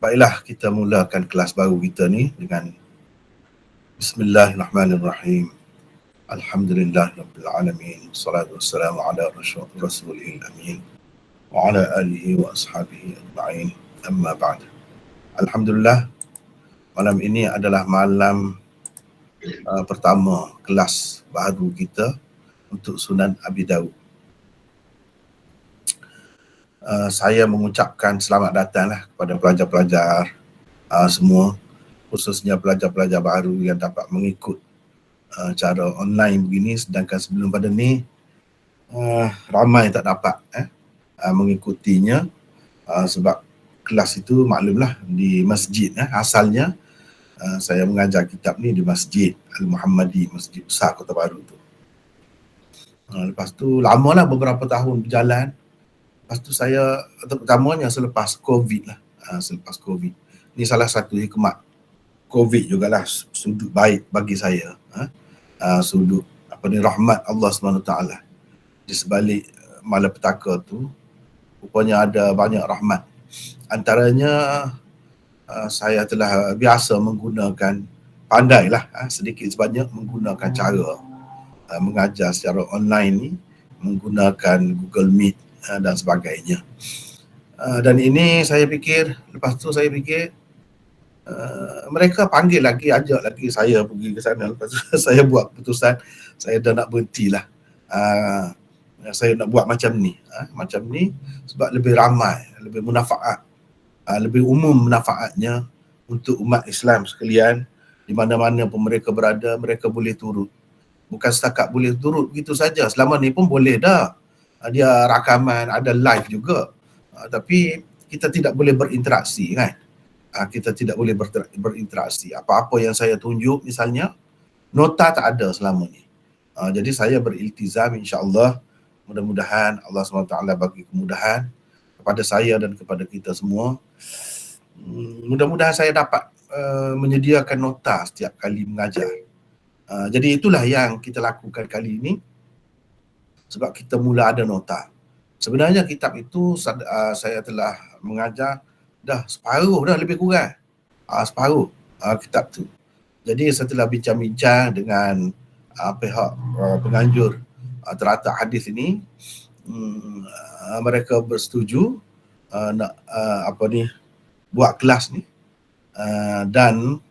Baiklah, kita mulakan kelas baru kita ni dengan Bismillahirrahmanirrahim. Alhamdulillahirrabbilalamin. Salatu wassalamu ala rasulil amin. Wa ala alihi wa ashabihi ajma'in. Amma ba'd. Alhamdulillah, malam ini adalah malam pertama kelas baru kita untuk Sunan Abi Daud. Saya mengucapkan selamat datanglah kepada pelajar-pelajar semua, khususnya pelajar-pelajar baru yang dapat mengikut cara online begini, sedangkan sebelum pada ni ramai tak dapat mengikutinya sebab kelas itu maklumlah di masjid. Asalnya saya mengajar kitab ni di Masjid Al-Muhammadi, Masjid Besar Kota Baru tu. Lepas tu lamalah beberapa tahun berjalan. Lepas tu saya, terutamanya selepas COVID lah, selepas COVID. Ni salah satu hikmat COVID jugalah, sudut baik bagi saya. Sudut rahmat Allah SWT. Di sebalik malapetaka tu, rupanya ada banyak rahmat. Antaranya saya telah biasa menggunakan, pandailah sedikit sebanyak menggunakan cara mengajar secara online ni, menggunakan Google Meet dan sebagainya. Dan ini saya fikir, lepas tu saya fikir mereka panggil lagi, ajak lagi saya pergi ke sana. Lepas tu saya buat keputusan, saya dah nak berhentilah. Saya nak buat macam ni sebab lebih ramai, lebih munafaat, lebih umum manfaatnya untuk umat Islam sekalian. Di mana-mana pun mereka berada, mereka boleh turut. Bukan setakat boleh turut begitu saja, selama ni pun boleh dah. Dia rakaman, ada live juga. Tapi kita tidak boleh berinteraksi kan. Kita tidak boleh berinteraksi. Apa-apa yang saya tunjuk misalnya, nota tak ada selama ni. Jadi saya beriltizam, insya-Allah, mudah-mudahan Allah SWT bagi kemudahan kepada saya dan kepada kita semua. Mudah-mudahan saya dapat menyediakan nota setiap kali mengajar. Jadi itulah yang kita lakukan kali ini. Sebab kita mula ada nota. Sebenarnya kitab itu saya telah mengajar dah separuh dah, lebih kurang. Separuh kitab tu. Jadi setelah bincang-bincang dengan pihak penganjur teratak hadis ini, mereka bersetuju nak buat kelas ni, dan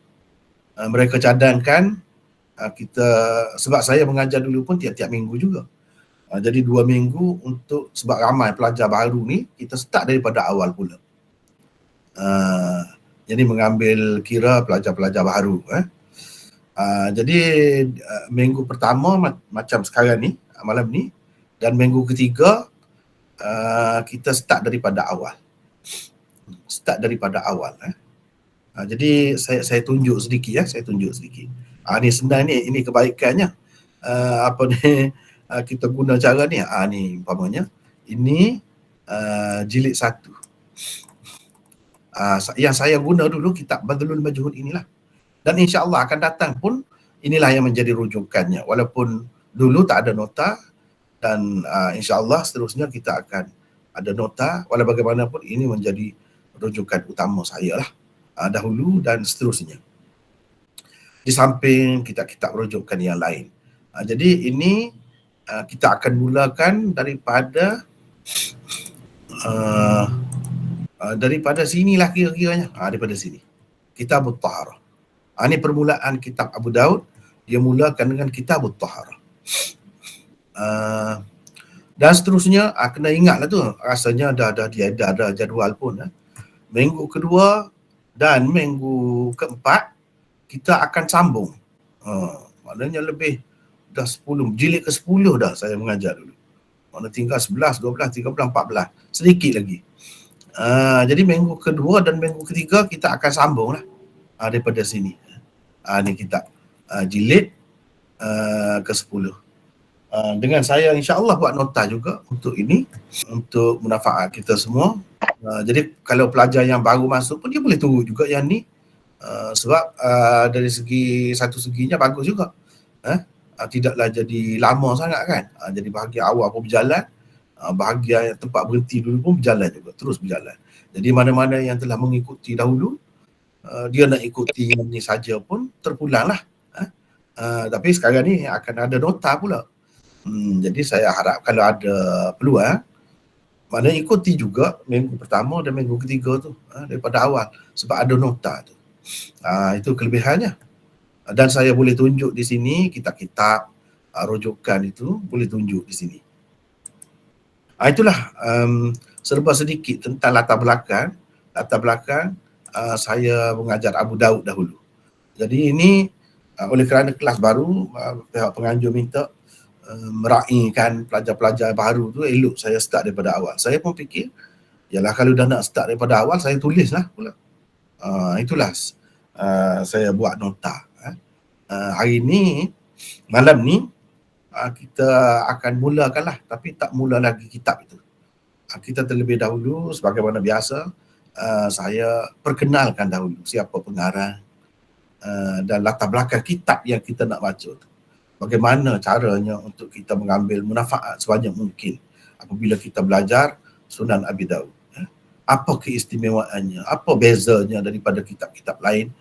mereka cadangkan kita, sebab saya mengajar dulu pun tiap-tiap minggu juga. Jadi 2 minggu untuk, sebab ramai pelajar baru ni, kita start daripada awal pula. Jadi mengambil kira pelajar-pelajar baru. Jadi minggu pertama macam sekarang ni, malam ni, dan minggu ketiga kita start daripada awal. Jadi saya tunjuk sedikit saya tunjuk sedikit. Ni sebenarnya ini kebaikannya. Kita guna cara ni. Ni umpamanya ini jilid 1. Yang saya guna dulu kitab Badlul Majhud inilah. Dan insya-Allah akan datang pun inilah yang menjadi rujukannya. Walaupun dulu tak ada nota, dan insya-Allah seterusnya kita akan ada nota. Walau bagaimanapun ini menjadi rujukan utama saya lah, dahulu dan seterusnya. Di samping kitab-kitab rujukan yang lain. Jadi ini kita akan mulakan daripada sinilah kira-kiranya. Daripada sini. Kitab At-Taharah. Ini permulaan kitab Abu Daud. Dia mulakan dengan Kitab At-Taharah. Dan seterusnya, kena ingatlah tu. Rasanya dah diedar dah jadual pun. Minggu kedua dan minggu keempat, kita akan sambung. Maknanya lebih dah 10, jilid ke-10 dah saya mengajar dulu. Mana tinggal 11, 12, 13, 14. Sedikit lagi. Jadi minggu kedua dan minggu ketiga kita akan sambung lah daripada sini. Ni kitab jilid ke-10. Dengan saya insya-Allah buat nota juga untuk ini, untuk manfaat kita semua. Jadi kalau pelajar yang baru masuk pun dia boleh turut juga yang ni. Sebab dari satu seginya bagus juga. Tidaklah jadi lama sangat kan. Jadi bahagian awal pun berjalan, bahagian tempat berhenti dulu pun berjalan juga, terus berjalan. Jadi mana-mana yang telah mengikuti dahulu, dia nak ikuti yang ni saja pun terpulanglah. Tapi sekarang ni akan ada nota pula. Jadi saya harap kalau ada peluang, mana ikuti juga minggu pertama dan minggu ketiga tu daripada awal, sebab ada nota tu. Itu kelebihannya. Dan saya boleh tunjuk di sini kitab-kitab rujukan itu boleh tunjuk di sini. Itulah serba sedikit tentang latar belakang. Saya mengajar Abu Daud dahulu. Jadi ini oleh kerana kelas baru, pihak penganjur minta meraihkan pelajar-pelajar baru tu, elok saya start daripada awal. Saya pun fikir, yalah kalau dah nak start daripada awal, saya tulislah pula. Itulah saya buat nota. Hari ni, malam ni, kita akan mulakanlah, tapi tak mula lagi kitab itu. Kita terlebih dahulu, sebagaimana biasa, saya perkenalkan dahulu siapa pengarang dan latar belakang kitab yang kita nak baca tu. Bagaimana caranya untuk kita mengambil manfaat sebanyak mungkin apabila kita belajar Sunan Abi Daud. Apa keistimewaannya, apa bezanya daripada kitab-kitab lain,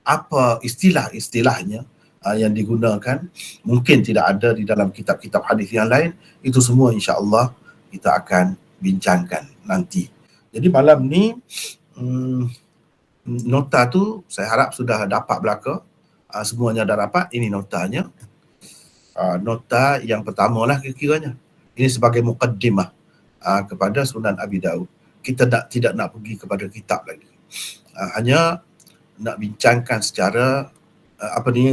apa istilah-istilahnya yang digunakan, mungkin tidak ada di dalam kitab-kitab hadis yang lain. Itu semua insya-Allah kita akan bincangkan nanti. Jadi malam ni nota tu saya harap sudah dapat belaka. Semuanya dah dapat. Ini notanya. Nota yang pertama lah kira-kiranya. Ini sebagai muqaddimah kepada Sunan Abi Daud. Kita tidak nak pergi kepada kitab lagi. Hanya nak bincangkan secara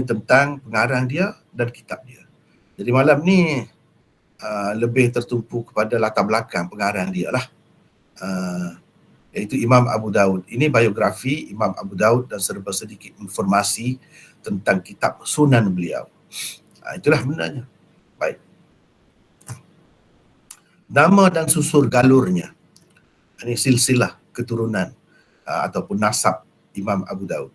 tentang pengarang dia dan kitab dia. Jadi malam ni lebih tertumpu kepada latar belakang pengarang dia lah. Iaitu Imam Abu Daud. Ini biografi Imam Abu Daud dan serba sedikit informasi tentang kitab Sunan beliau. Itulah benarnya. Baik. Nama dan susur galurnya. Ini silsilah keturunan ataupun nasab Imam Abu Daud.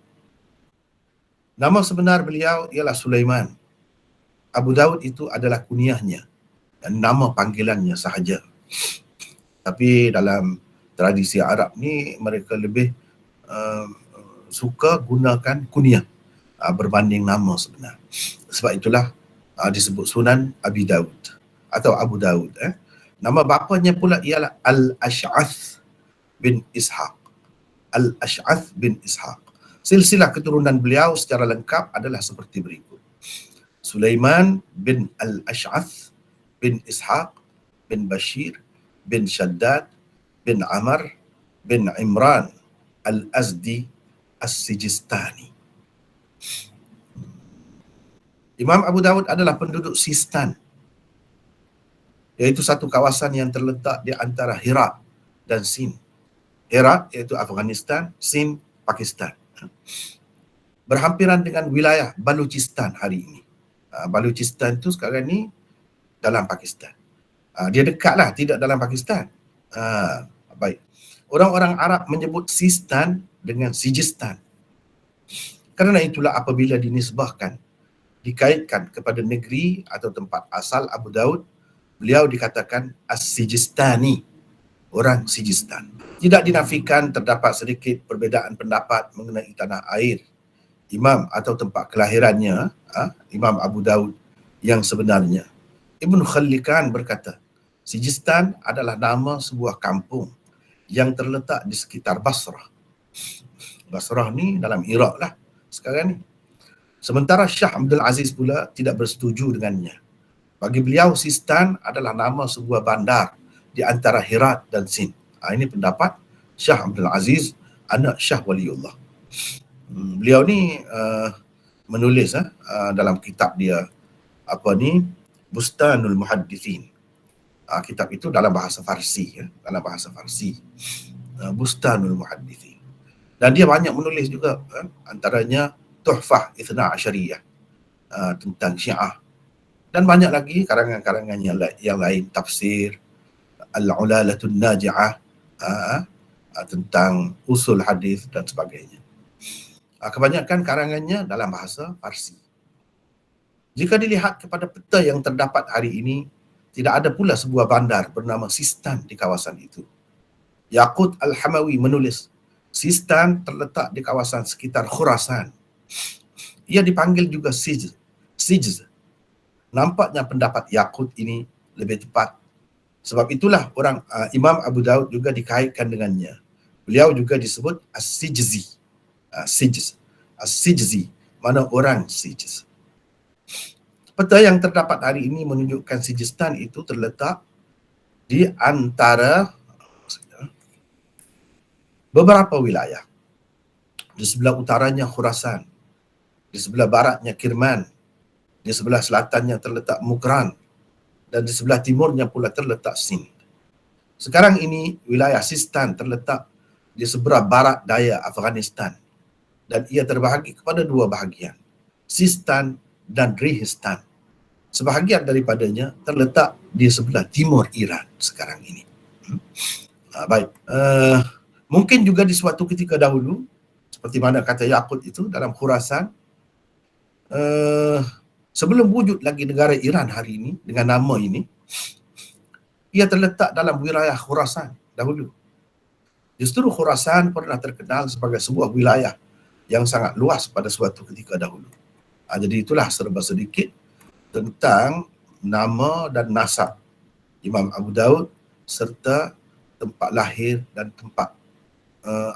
Nama sebenar beliau ialah Sulaiman. Abu Daud itu adalah kunyahnya dan nama panggilannya sahaja. Tapi dalam tradisi Arab ni mereka lebih suka gunakan kunyah berbanding nama sebenar. Sebab itulah disebut Sunan Abi Daud atau Abu Daud. Nama bapanya pula ialah Al-Ash'ath bin Ishaq. Al-Ash'ath bin Ishaq. Silsilah keturunan beliau secara lengkap adalah seperti berikut. Sulaiman bin Al-Ash'ath bin Ishaq bin Bashir bin Shaddad bin Amr bin Imran Al-Azdi As-Sijistani. Imam Abu Daud adalah penduduk Sistan, iaitu satu kawasan yang terletak di antara Herat dan Sind. Herat iaitu Afghanistan, Sind Pakistan. Berhampiran dengan wilayah Baluchistan hari ini. Baluchistan tu sekarang ni dalam Pakistan. Dia dekatlah, tidak dalam Pakistan. Baik. Orang-orang Arab menyebut Sistan dengan Sijistan. Kerana itulah apabila dinisbahkan, dikaitkan kepada negeri atau tempat asal Abu Daud, beliau dikatakan As-Sijistani, orang Sijistan. Tidak dinafikan terdapat sedikit perbezaan pendapat mengenai tanah air Imam atau tempat kelahirannya, Imam Abu Daud yang sebenarnya. Ibn Khallikan berkata, Sijistan adalah nama sebuah kampung yang terletak di sekitar Basrah. Basrah ni dalam Iraq lah sekarang ni. Sementara Shah Abdul Aziz pula tidak bersetuju dengannya. Bagi beliau, Sistan adalah nama sebuah bandar di antara Herat dan Sind. Ini pendapat Shah Abdul Aziz, anak Shah Waliullah. Beliau ni menulis dalam kitab dia, Bustanul Muhaddithin. Kitab itu dalam bahasa Farsi, Bustanul Muhaddithin. Dan dia banyak menulis juga, antaranya Tuhfah Ithna Asyariyah tentang Syiah. Dan banyak lagi karangan-karangan yang lain, tafsir, Al-Ulalatun Naji'ah, tentang usul hadis dan sebagainya. Kebanyakan karangannya dalam bahasa Farsi. Jika dilihat kepada peta yang terdapat hari ini, tidak ada pula sebuah bandar bernama Sistan di kawasan itu. Yaqut Al-Hamawi menulis, Sistan terletak di kawasan sekitar Khurasan. Ia dipanggil juga Sijz. Nampaknya pendapat Yaqut ini lebih tepat. Sebab itulah Imam Abu Daud juga dikaitkan dengannya. Beliau juga disebut As-Sijzi. As-Sijzi, mana orang Sijz. Peta yang terdapat hari ini menunjukkan Sijistan itu terletak di antara beberapa wilayah. Di sebelah utaranya Khurasan, di sebelah baratnya Kirman, di sebelah selatannya terletak Mukran, dan di sebelah timurnya pula terletak Sind. Sekarang ini wilayah Sistan terletak di sebelah barat daya Afghanistan dan ia terbahagi kepada dua bahagian, Sistan dan Rihistan. Sebahagian daripadanya terletak di sebelah timur Iran sekarang ini. Baik. Mungkin juga di suatu ketika dahulu, seperti mana kata Yaqut itu dalam Khurasan, sebelum wujud lagi negara Iran hari ini dengan nama ini, ia terletak dalam wilayah Khurasan dahulu. Justru Khurasan pernah terkenal sebagai sebuah wilayah yang sangat luas pada suatu ketika dahulu. Jadi itulah serba sedikit tentang nama dan nasab Imam Abu Daud serta tempat lahir dan tempat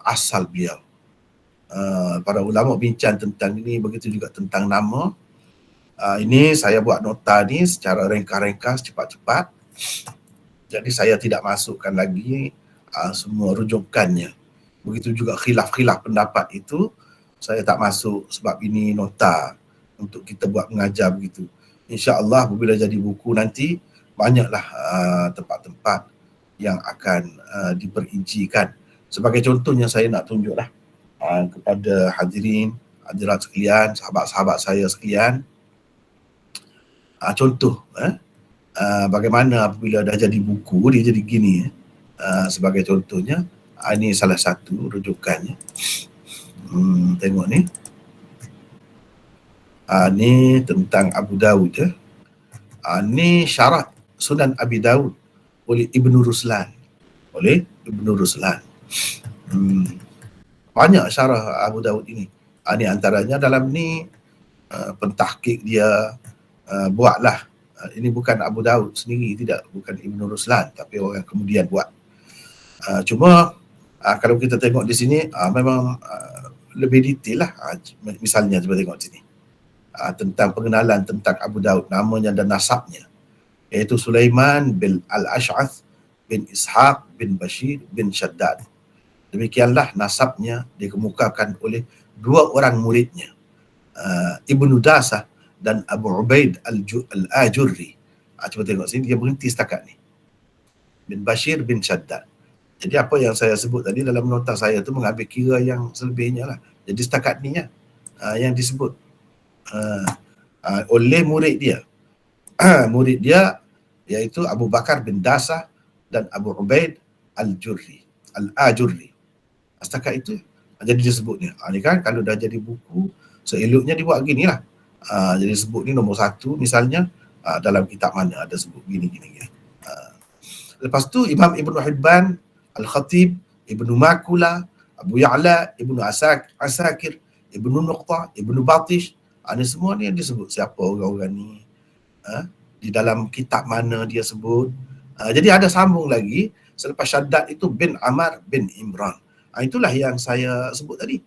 asal beliau. Para ulama bincang tentang ini, begitu juga tentang nama. Ini saya buat nota ni secara ringkas-ringkas, cepat-cepat. Jadi saya tidak masukkan lagi semua rujukannya. Begitu juga khilaf-khilaf pendapat itu, saya tak masuk sebab ini nota untuk kita buat mengajar begitu. InsyaAllah apabila jadi buku nanti, banyaklah tempat-tempat yang akan diperincikan. Sebagai contohnya saya nak tunjuklah kepada hadirat sekalian, sahabat-sahabat saya sekalian, contoh bagaimana apabila dah jadi buku dia jadi gini. Sebagai contohnya, ini salah satu rujukannya. Tengok ni. Ni tentang Abu Daud. Ni syarah Sunan Abi Daud oleh Ibnu Ruslan. Banyak syarah Abu Daud ini. Ini antaranya dalam ni pentahqiq dia buatlah. Ini bukan Abu Daud sendiri, bukan Ibnu Ruslan, tapi orang kemudian buat. Cuma kalau kita tengok di sini memang lebih detail lah. Misalnya cuba tengok sini. Tentang pengenalan tentang Abu Daud, namanya dan nasabnya, iaitu Sulaiman bin Al-Ash'ath bin Ishaq bin Bashir bin Shaddad. Demikianlah nasabnya dikemukakan oleh dua orang muridnya, Ibnu Dasah dan Abu Ubaid Al-Ajurri. Cuba tengok sini, dia berhenti setakat ni, bin Bashir bin Shaddad. Jadi apa yang saya sebut tadi dalam nota saya tu mengambil kira yang selebihnya lah. Jadi setakat ni yang disebut oleh murid dia. Murid dia iaitu Abu Bakar bin Dasah dan Abu Ubaid Al-Ajurri. Setakat itu jadi disebutnya. Ni kan kalau dah jadi buku, seeloknya dibuat gini lah. Jadi sebut ni nombor 1 misalnya, dalam kitab mana ada sebut gini. Lepas tu Imam Ibnu Hibban, Al-Khatib, Ibnu Makula, Abu Ya'la, Ibnu Asakir, Ibnu Nuqtah, Ibnu Batish. Ini semua ni yang disebut siapa orang-orang ni, di dalam kitab mana dia sebut. Jadi ada sambung lagi selepas Shaddad itu bin Amar bin Imran. Itulah yang saya sebut tadi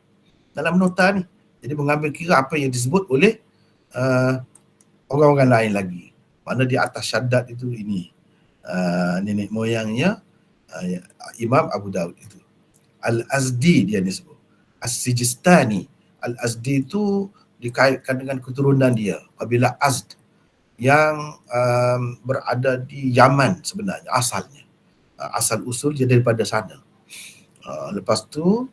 dalam nota ni. Jadi mengambil kira apa yang disebut oleh orang-orang lain lagi. Mana di atas Shaddad itu ini nenek moyangnya Imam Abu Daud itu. Al-Azdi dia disebut. As-Sijistani. Al-Azdi itu dikaitkan dengan keturunan dia, kabilah Azd yang berada di Yaman sebenarnya asalnya. Asal usul dia daripada sana. Lepas tu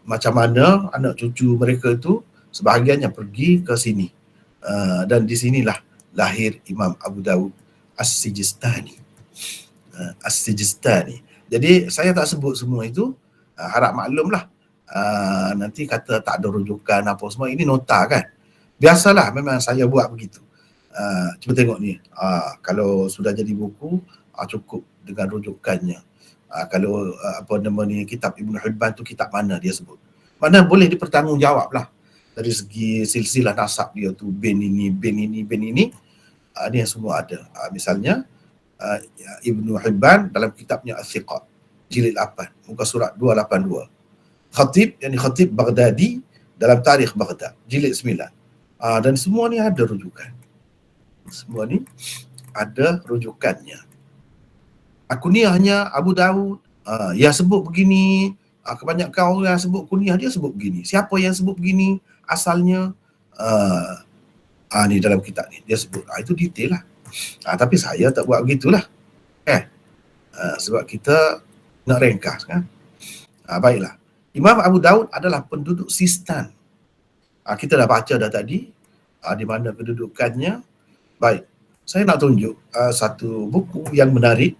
macam mana anak cucu mereka itu sebahagiannya pergi ke sini. Dan di sinilah lahir Imam Abu Daud As-Sijistani. Jadi saya tak sebut semua itu, harap maklumlah. Nanti kata tak ada rujukan apa semua, ini nota kan. Biasalah memang saya buat begitu. Cuba tengok ni. Kalau sudah jadi buku, cukup dengan rujukannya. Kalau apa nama ni, kitab Ibn Hibban tu kitab mana dia sebut. Mana boleh dipertanggungjawab lah dari segi silsilah nasab dia tu, bin ini, ni yang semua ada. Misalnya Ibn Hibban dalam kitabnya Al-Thiqat jilid 8 muka surat 282. Khatib Baghdadi dalam Tarikh Baghdad jilid 9. Dan semua ni ada rujukan. Semua ni ada rujukannya. Kunyahnya Abu Daud, yang sebut begini, kebanyakan orang yang sebut kunyah dia sebut begini. Siapa yang sebut begini asalnya, ni dalam kitab ni dia sebut. Itu detail lah. Tapi saya tak buat begitulah. Sebab kita nak ringkas kan. Baiklah. Imam Abu Daud adalah penduduk Sistan. Kita dah baca dah tadi di mana kedudukannya. Baik. Saya nak tunjuk satu buku yang menarik.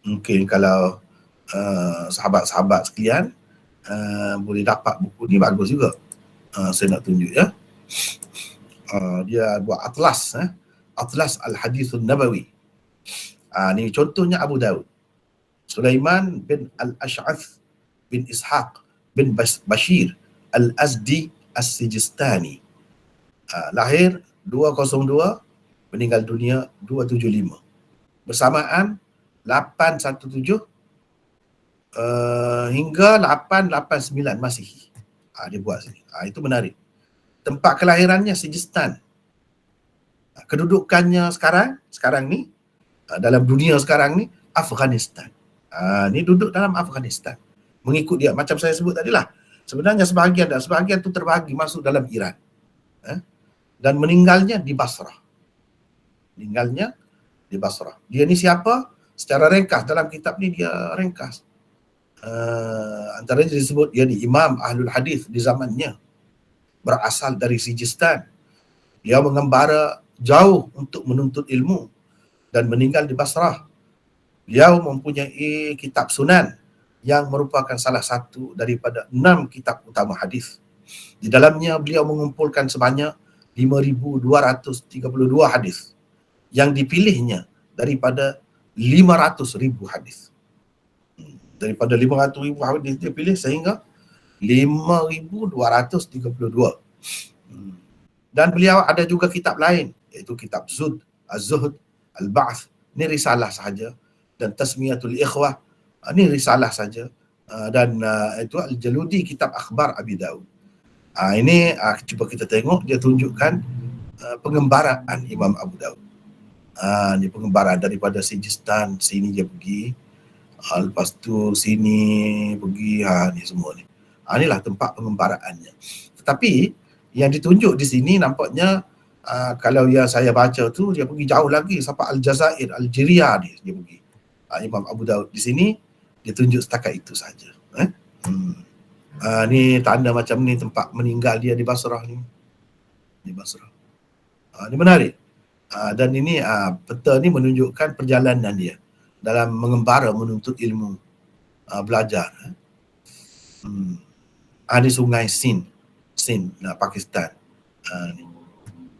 Mungkin kalau sahabat-sahabat sekalian boleh dapat buku ni, bagus juga. Saya nak tunjuk ya. Dia buat atlas, Atlas Al-Hadithun Nabawi. Ni contohnya Abu Daud. Sulaiman bin Al-Ash'ath bin Ishaq bin Bashir Al-Azdi As-Sijistani. Lahir 202, meninggal dunia 275. Bersamaan 817 hingga 889 Masihi. Dia buat sini. Itu menarik. Tempat kelahirannya Sijistan. Kedudukannya sekarang ni, dalam dunia sekarang ni, Afghanistan. Ni duduk dalam Afghanistan. Mengikut dia, macam saya sebut tadi lah. Sebenarnya sebahagian tu terbagi masuk dalam Iran. Dan meninggalnya di Basrah. Dia ni siapa? Secara ringkas dalam kitab ni dia ringkas. Antaranya disebut dia ni Imam Ahlul Hadis di zamannya. Berasal dari Sijistan. Dia mengembara jauh untuk menuntut ilmu dan meninggal di Basrah. Beliau mempunyai kitab Sunan yang merupakan salah satu daripada 6 kitab utama hadis. Di dalamnya beliau mengumpulkan sebanyak 5,232 hadis yang dipilihnya daripada 500,000 hadis. Daripada 500,000 hadis dia pilih sehingga 5,232. Dan beliau ada juga kitab lain, iaitu kitab Az-Zuhd, Al-Ba'th, ni risalah sahaja, dan Tasmiyatul Ikhwah, ni risalah saja, dan itu Al-Jaludi, kitab Akhbar Abi Daud. Ini cuba kita tengok, dia tunjukkan pengembaraan Imam Abu Daud. Ni pengembaraan daripada Sijistan, sini dia pergi, lepas tu sini pergi, ni semua ni. Inilah tempat pengembaraannya. Tetapi yang ditunjuk di sini nampaknya kalau yang saya baca tu dia pergi jauh lagi sampai Aljazair, Algeria dia pergi. Imam Abu Daud di sini dia tunjuk setakat itu saja. Ni tanda macam ni tempat meninggal dia di Basrah ni. Di Basrah. Ni menarik. Dan ini peta ni menunjukkan perjalanan dia dalam mengembara menuntut ilmu, belajar. Di Sungai Sindh, Pakistan.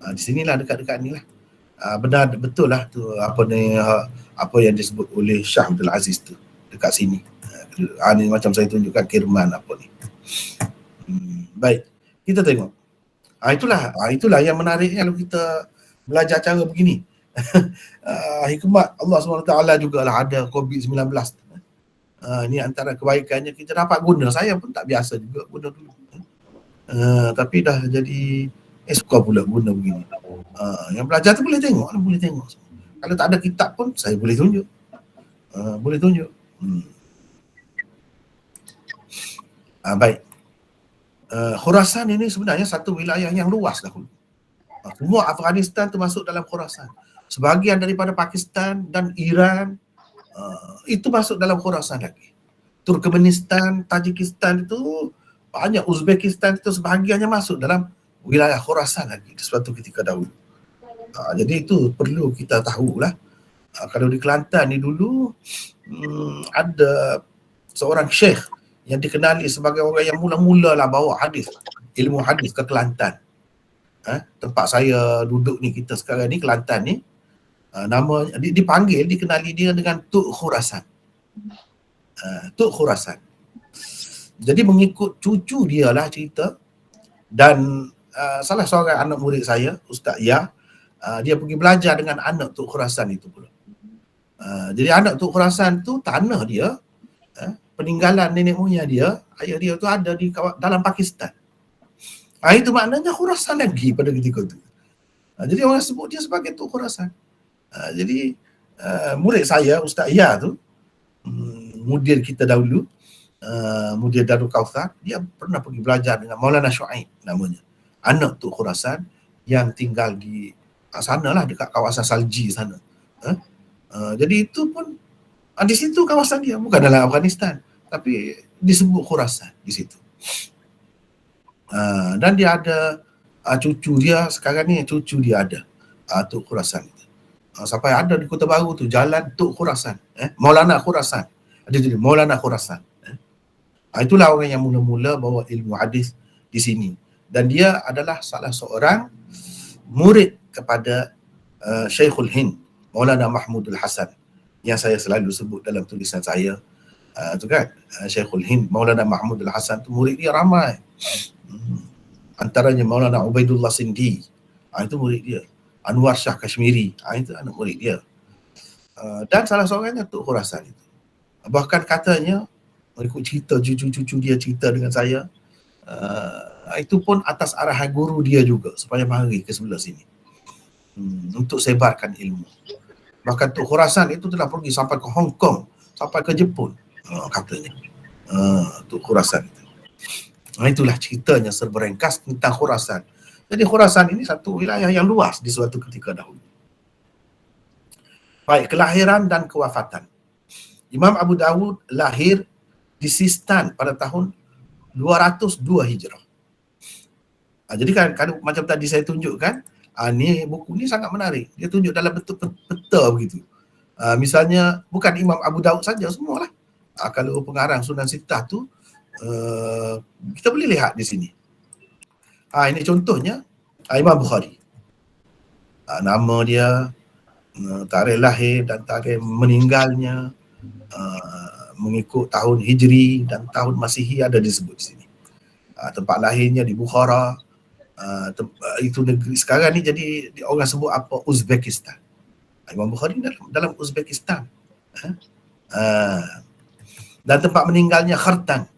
Di sinilah dekat-dekat ni lah. Benar betul lah tu apa yang disebut oleh Shah Abdul Aziz tu dekat sini. Ni macam saya tunjukkan Kirman apa ni. Baik, kita tengok. Itulah yang menarik kalau kita belajar cara begini. Hikmat Allah SWT jugalah ada COVID-19. Ini antara kebaikannya kita dapat guna. Saya pun tak biasa juga guna dulu. Tapi dah jadi suka pula guna begini. Yang belajar tu boleh tengok. Kalau tak ada kitab pun saya boleh tunjuk. Baik. Khurasan ini sebenarnya satu wilayah yang luas dahulu. Semua Afghanistan termasuk dalam Khurasan. Sebahagian daripada Pakistan dan Iran itu masuk dalam Khurasan lagi. Turkmenistan, Tajikistan itu banyak, Uzbekistan itu sebahagiannya masuk dalam wilayah Khurasan lagi di suatu ketika dahulu. Jadi itu perlu kita tahulah. Kalau di Kelantan ni dulu ada seorang syekh yang dikenali sebagai orang yang mula-mula lah bawa hadis, ilmu hadis ke Kelantan. Tempat saya duduk ni, kita sekarang ni Kelantan ni, Nama dipanggil, dikenali dia dengan Tuk Khurasan. Tuk Khurasan. Jadi mengikut cucu dia lah cerita, dan salah seorang anak murid saya, Ustaz Ya, dia pergi belajar dengan anak Tuk Khurasan itu pula. Jadi anak Tuk Khurasan tu tanah dia, peninggalan nenek moyang dia, ayah dia tu ada di dalam Pakistan. Itu maknanya Khurasan lagi pada ketika tu. Jadi orang sebut dia sebagai Tuk Khurasan. Jadi murid saya, Ustaz Ya tu, mudir kita dahulu, mudir Darul Kautsar, dia pernah pergi belajar dengan Maulana Shu'aib namanya, anak Tuk Khurasan yang tinggal di sana lah, dekat kawasan Salji sana. Jadi itu pun di situ kawasan dia, bukan dalam Afghanistan, tapi disebut Khurasan di situ. Dan dia ada cucu dia sekarang ni, cucu dia ada Tuk Khurasan itu. Sampai ada di Kota Baru tu jalan Tuk Khurasan, Maulana Khurasan. Ada jadi Maulana Khurasan. Itulah orang yang mula-mula bawa ilmu hadis di sini, dan dia adalah salah seorang murid kepada Syekhul Hind Maulana Mahmudul Hasan yang saya selalu sebut dalam tulisan saya. Tu kan, Syekhul Hind Maulana Mahmudul Hasan tu murid dia ramai. Antaranya Maulana Ubaidullah Sindi, itu murid dia. Anwar Shah Kashmiri, itu anak murid dia. Dan salah seorangnya Tuk Khurasan itu. Bahkan katanya, mengikut cerita cucu-cucu dia cerita dengan saya, itu pun atas arahan guru dia juga supaya mari ke sebelah sini untuk sebarkan ilmu. Bahkan Tuk Khurasan itu telah pergi sampai ke Hong Kong, sampai ke Jepun, katanya. Tuk Khurasan itu. Itulah ceritanya serba ringkas tentang Khurasan. Jadi Khurasan ini satu wilayah yang luas di suatu ketika dahulu. Baik, kelahiran dan kewafatan. Imam Abu Dawud lahir di Sistan pada tahun 202 Hijrah. Jadi kan macam tadi saya tunjukkan, ni buku ni sangat menarik. Dia tunjuk dalam bentuk peta begitu. Misalnya bukan Imam Abu Dawud saja, semualah. Kalau pengarang Sunan Sittah tu, kita boleh lihat di sini. Ini contohnya Imam Bukhari. Nama dia, tarikh lahir dan tarikh meninggalnya, mengikut tahun Hijri dan tahun Masihi ada disebut di sini. Tempat lahirnya di Bukhara. Itu negeri sekarang ni jadi orang sebut apa, Uzbekistan. Imam Bukhari dalam Uzbekistan. Dan tempat meninggalnya Khartan,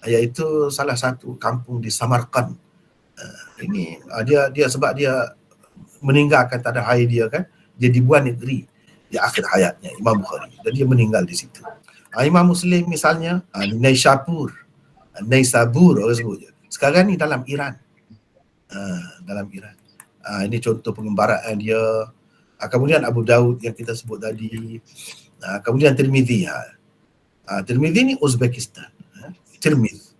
iaitu salah satu kampung di Samarkand. Ini dia sebab dia meninggalkan tanah air dia kan, dia dibuat negeri di akhir hayatnya Imam Bukhari, dan dia meninggal di situ. Imam Muslim misalnya di Naisabur orang sebut je. Sekarang ni dalam Iran. Dalam Iran. Ini contoh pengembaraan dia. Kemudian Abu Daud yang kita sebut tadi. Kemudian Tirmidzi. Tirmidzi ni Uzbekistan. Tirmidz.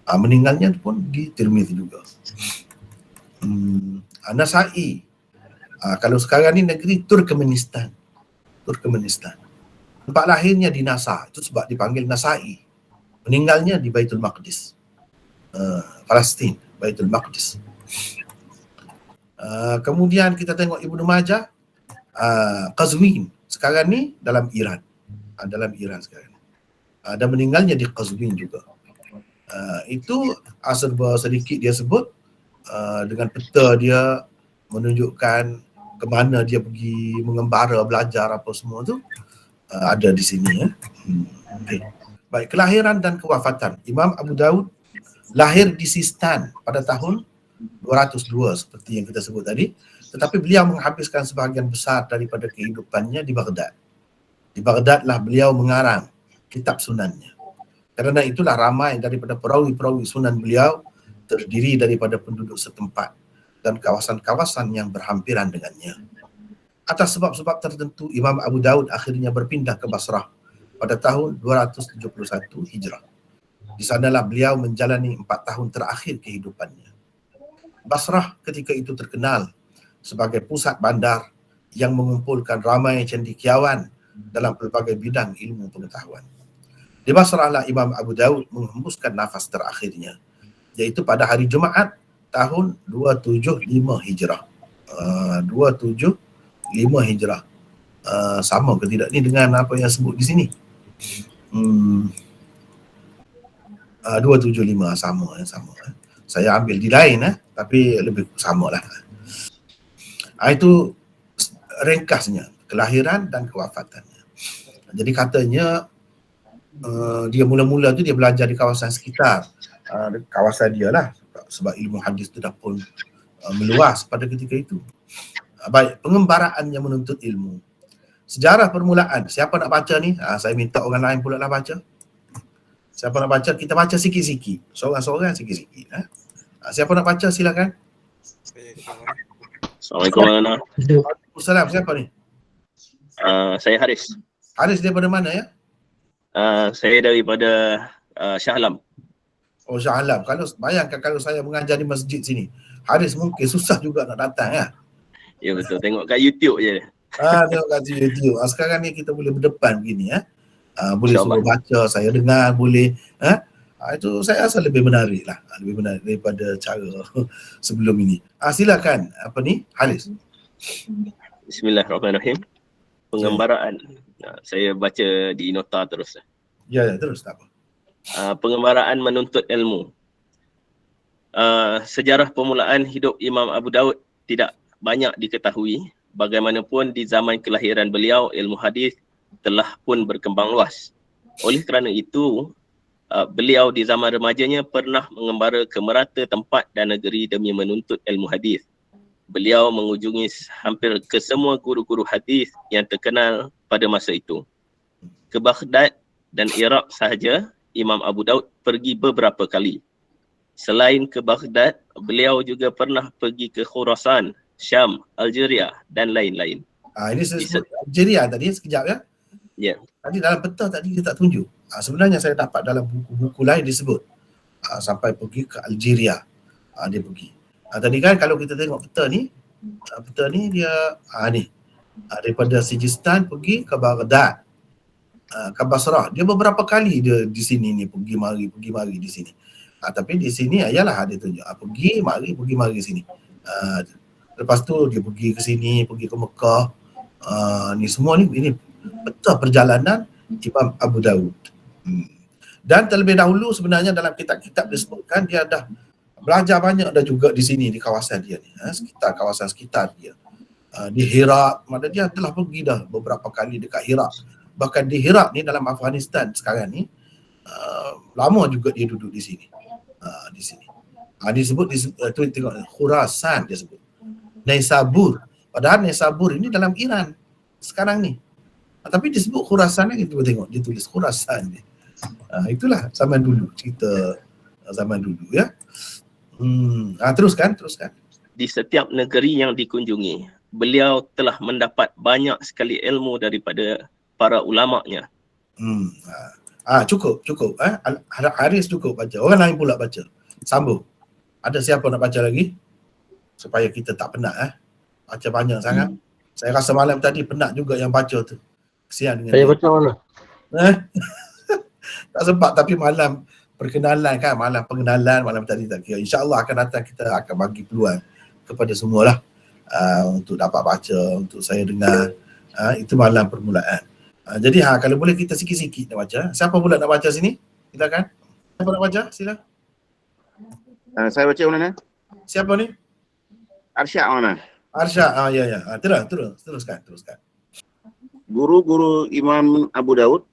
Meninggalnya pun di Tirmidz juga. Nasai. Kalau sekarang ni negeri Turkmenistan. Tempat lahirnya di Nasa, itu sebab dipanggil Nasai. Meninggalnya di Baitul Maqdis. Palestin, Baitul Maqdis. Kemudian kita tengok Ibnu Majah, Qazwin. Sekarang ni dalam Iran. Dalam Iran sekarang. Dan meninggalnya di Qazwin juga. Itu serba sedikit dia sebut, dengan peta dia menunjukkan ke mana dia pergi mengembara, belajar apa semua tu, ada di sini. Okay. Baik, kelahiran dan kewafatan. Imam Abu Dawud lahir di Sistan pada tahun 202 seperti yang kita sebut tadi, tetapi beliau menghabiskan sebahagian besar daripada kehidupannya di Baghdad. Di Baghdadlah beliau mengarang kitab sunannya. Kerana itulah ramai daripada perawi-perawi sunan beliau terdiri daripada penduduk setempat dan kawasan-kawasan yang berhampiran dengannya. Atas sebab-sebab tertentu, Imam Abu Dawud akhirnya berpindah ke Basrah pada tahun 271 Hijrah. Di sanalah beliau menjalani 4 tahun terakhir kehidupannya. Basrah ketika itu terkenal sebagai pusat bandar yang mengumpulkan ramai cendekiawan dalam pelbagai bidang ilmu pengetahuan. Di Basrahlah Imam Abu Dawud menghembuskan nafas terakhirnya, iaitu pada hari Jumaat tahun 275 Hijrah. 275 5 Hijrah. Sama ke tidak ni dengan apa yang sebut di sini? 275 sama. Saya ambil di lain tapi lebih sama lah. Itu ringkasnya kelahiran dan kewafatannya. Jadi katanya dia mula-mula tu dia belajar di kawasan sekitar kawasan dia lah, sebab ilmu hadis tu dah pun meluas pada ketika itu. Baik, pengembaraan yang menuntut ilmu. Sejarah permulaan, siapa nak baca ni? Saya minta orang lain pula lah baca. Siapa nak baca? Kita baca sikit-sikit. Seorang-seorang sikit-sikit. Siapa nak baca silakan. Assalamualaikum warahmatullahi wabarakatuh. Waalaikumsalam. Siapa ni? Saya Haris. Haris daripada mana ya? Saya daripada Shah Alam. Oh, Shah Alam. Kalau bayangkan kalau saya mengajar di masjid sini, Haris mungkin susah juga nak datang ya. Ya betul, tengok kat YouTube je. Tengok kat YouTube. Sekarang ni kita boleh berdepan begini boleh suruh baca, saya dengar, boleh itu saya rasa lebih menarik lah, lebih menarik daripada cara sebelum ini. Silakan apa ni Haris. Bismillahirrahmanirrahim. Pengembaraan. Saya baca di nota terus. Ya, terus tak apa. Pengembaraan menuntut ilmu. Sejarah permulaan hidup Imam Abu Daud tidak banyak diketahui. Bagaimanapun di zaman kelahiran beliau, ilmu hadis telah pun berkembang luas. Oleh kerana itu, beliau di zaman remajanya pernah mengembara ke merata tempat dan negeri demi menuntut ilmu hadis. Beliau mengunjungi hampir ke semua guru-guru hadis yang terkenal pada masa itu. Ke Baghdad dan Iraq sahaja, Imam Abu Daud pergi beberapa kali. Selain ke Baghdad, beliau juga pernah pergi ke Khurasan, Syam, Algeria dan lain-lain. Ini saya sebut Algeria tadi sekejap ya. Ya. Tadi dalam peta tadi dia tak tunjuk. Sebenarnya saya dapat dalam buku-buku lain disebut sampai pergi ke Algeria. Dia pergi. Tadi kan kalau kita tengok peta ni dia ni daripada Sijistan pergi ke Baghdad, ke Basrah. Dia beberapa kali dia di sini ni pergi mari di sini. Tapi di sini ayalah dia tunjuk pergi mari sini. Lepas tu dia pergi ke sini, pergi ke Mekah. Ni semua ni ini peta perjalanan Imam Abu Daud. Dan terlebih dahulu sebenarnya dalam kitab-kitab disebutkan dia dah belajar banyak dah juga di sini di kawasan dia ni, kawasan sekitar dia. Di Herat, mana dia telah pergi dah beberapa kali dekat Herat. Bahkan di Herat ni dalam Afghanistan sekarang ni lama juga dia duduk di sini. Di sini. Disebut tu tengok Khurasan dia sebut. Naisabur. Padahal Naisabur ini dalam Iran sekarang ni. Tapi disebut Khurasan ni, kita tengok dia tulis Khurasan ni. Itulah zaman dulu, cerita zaman dulu ya. Teruskan. Di setiap negeri yang dikunjungi, beliau telah mendapat banyak sekali ilmu daripada para ulama-nya. Cukup. Haris cukup baca. Orang lain pula baca. Sambung. Ada siapa nak baca lagi? Supaya kita tak penat baca banyak sangat. Saya rasa malam tadi penat juga yang baca tu. Kesian dengan saya baca mana? Tak sempat, tapi malam perkenalan kan, malam pengenalan malam tadi tak kira. InsyaAllah akan datang kita akan bagi peluang kepada semualah untuk dapat baca, untuk saya dengar. Itu malam permulaan. Jadi kalau boleh kita sikit-sikit nak baca. Siapa pula nak baca sini? Silakan. Siapa nak baca? Silakan. Saya baca mana? Siapa ni? Arsyad mana? Arsyad. Ya. Teruskan. Guru-guru Imam Abu Daud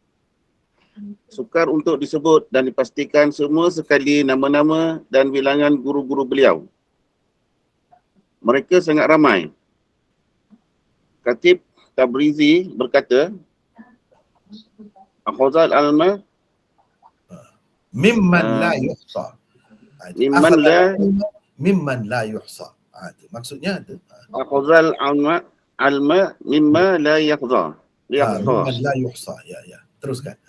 sukar untuk disebut dan dipastikan semua sekali nama-nama dan bilangan guru-guru beliau. Mereka sangat ramai. Khatib Tabrizi berkata, Akhazal alma mimman la yuhsa. Mimman la yuhsa. Maksudnya tu. Akhazal alma mimma la yakhza. Mimman la yuhsa. Ya. Teruskan.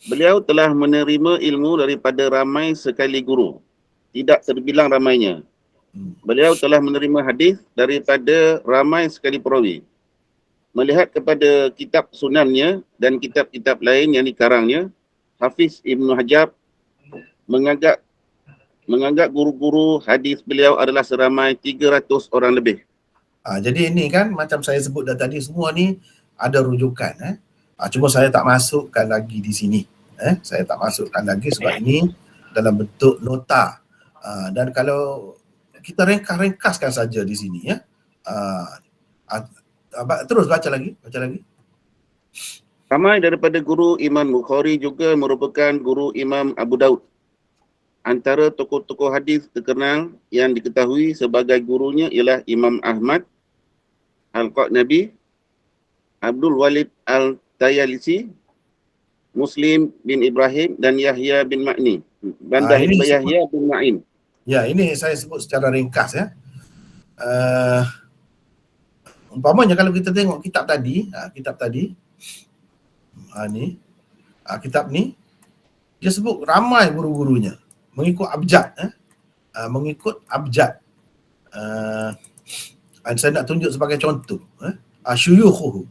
Beliau telah menerima ilmu daripada ramai sekali guru. Tidak terbilang ramainya. Beliau telah menerima hadis daripada ramai sekali perawi. Melihat kepada kitab sunannya dan kitab-kitab lain yang dikarangnya, Hafiz Ibn Hajar menganggap guru-guru hadis beliau adalah seramai 300 orang lebih. Jadi ini kan macam saya sebut dah tadi, semua ni ada rujukan. Cuma saya tak masukkan lagi di sini. Saya tak masukkan lagi sebab ini dalam bentuk nota. Dan kalau kita ringkaskan saja di sini ya. Terus baca lagi. Ramai daripada guru Imam Bukhari juga merupakan guru Imam Abu Daud. Antara tokoh-tokoh hadis terkenal yang diketahui sebagai gurunya ialah Imam Ahmad Al-Qanabi, Abdul Walid Al-Tayalisi, Muslim bin Ibrahim dan Yahya bin Ma'ni. Yahya bin Ma'in. Ya, ini saya sebut secara ringkas ya. Umpamanya kalau kita tengok kitab tadi, kitab ni dia sebut ramai guru-gurunya mengikut abjad. Saya nak tunjuk sebagai contoh. Syuyukhuhu.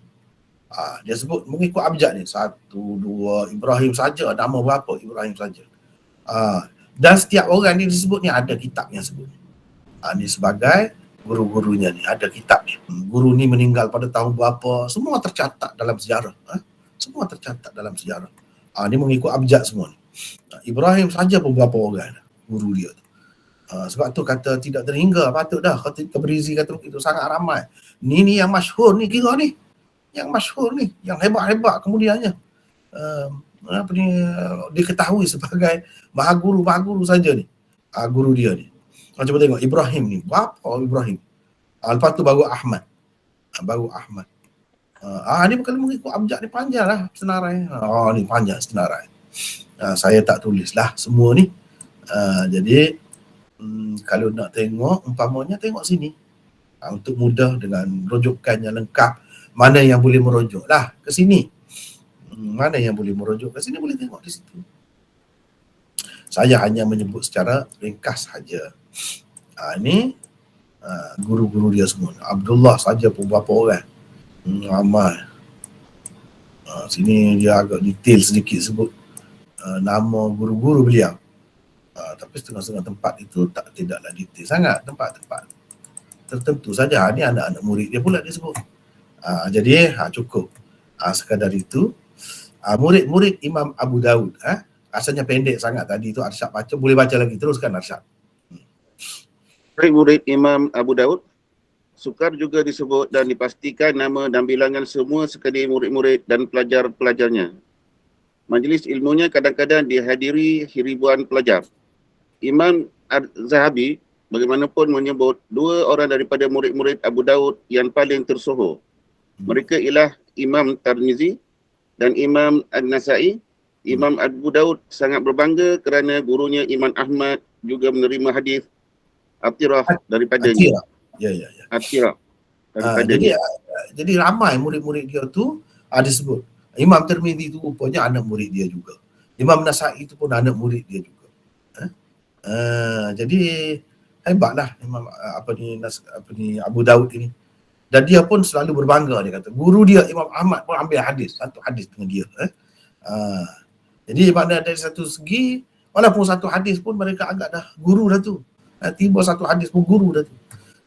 Dia sebut mengikut abjad ni. 1, 2, Ibrahim saja. Nama berapa Ibrahim saja. Dan setiap orang ni disebut ni ada kitab yang sebut. Ni sebagai guru-gurunya ni. Ada kitab ni. Guru ni meninggal pada tahun berapa. Semua tercatat dalam sejarah. Ni mengikut abjad semua ni. Ibrahim saja pun berapa orang guru dia tu. Sebab tu kata tidak terhingga, patut dah kata Tabrizi kata itu sangat ramai. Ni yang masyhur ni, kira ni yang masyhur ni, yang hebat-hebat kemudiannya diketahui sebagai mahaguru saja ni. Guru dia ni. Cuba tengok Ibrahim ni, berapa Ibrahim? Lepas tu baru Ahmad. Ni bukan mengikut abjad ni, panjang lah senarai. Ni panjang senarai. Saya tak tulis lah semua ni. Jadi kalau nak tengok, umpamanya tengok sini. Untuk mudah dengan rujukan yang lengkap, mana yang boleh merujuk lah ke sini. Mana yang boleh merujuk ke sini, boleh tengok di situ. Saya hanya menyebut secara ringkas saja. Ini guru-guru dia semua. Abdullah saja pun berapa orang. Ramai. Sini dia agak detail sedikit sebut nama guru-guru beliau. Tapi setengah-setengah tempat itu tidaklah detail sangat, tempat-tempat tertentu saja. Ini anak-anak murid dia pula disebut. Jadi cukup. Sekadar itu. Murid-murid Imam Abu Daud. Asalnya pendek sangat tadi itu Arsyad baca. Boleh baca lagi. Teruskan Arsyad. Murid Imam Abu Daud sukar juga disebut dan dipastikan nama dan bilangan semua sekali murid-murid dan pelajar-pelajarnya. Majlis ilmunya kadang-kadang dihadiri ribuan pelajar. Imam Az-Zahabi bagaimanapun menyebut 2 orang daripada murid-murid Abu Daud yang paling tersohor. Mereka ialah Imam Tirmizi dan Imam An-Nasai. Imam Abu Daud sangat berbangga kerana gurunya Imam Ahmad juga menerima hadis Atirah daripadanya. Ya. Atirah daripadanya. Jadi ramai murid-murid dia tu disebut. Imam Tirmizi tu rupanya anak murid dia juga. Imam Nasai tu pun anak murid dia juga. Jadi hebatlah Imam Abu Daud ini. Dan dia pun selalu berbangga, dia kata guru dia Imam Ahmad pun ambil satu hadis dengan dia. Jadi pada dari satu segi, walaupun satu hadis pun mereka agak dah guru dah tu. Tiba satu hadis pun guru dah tu.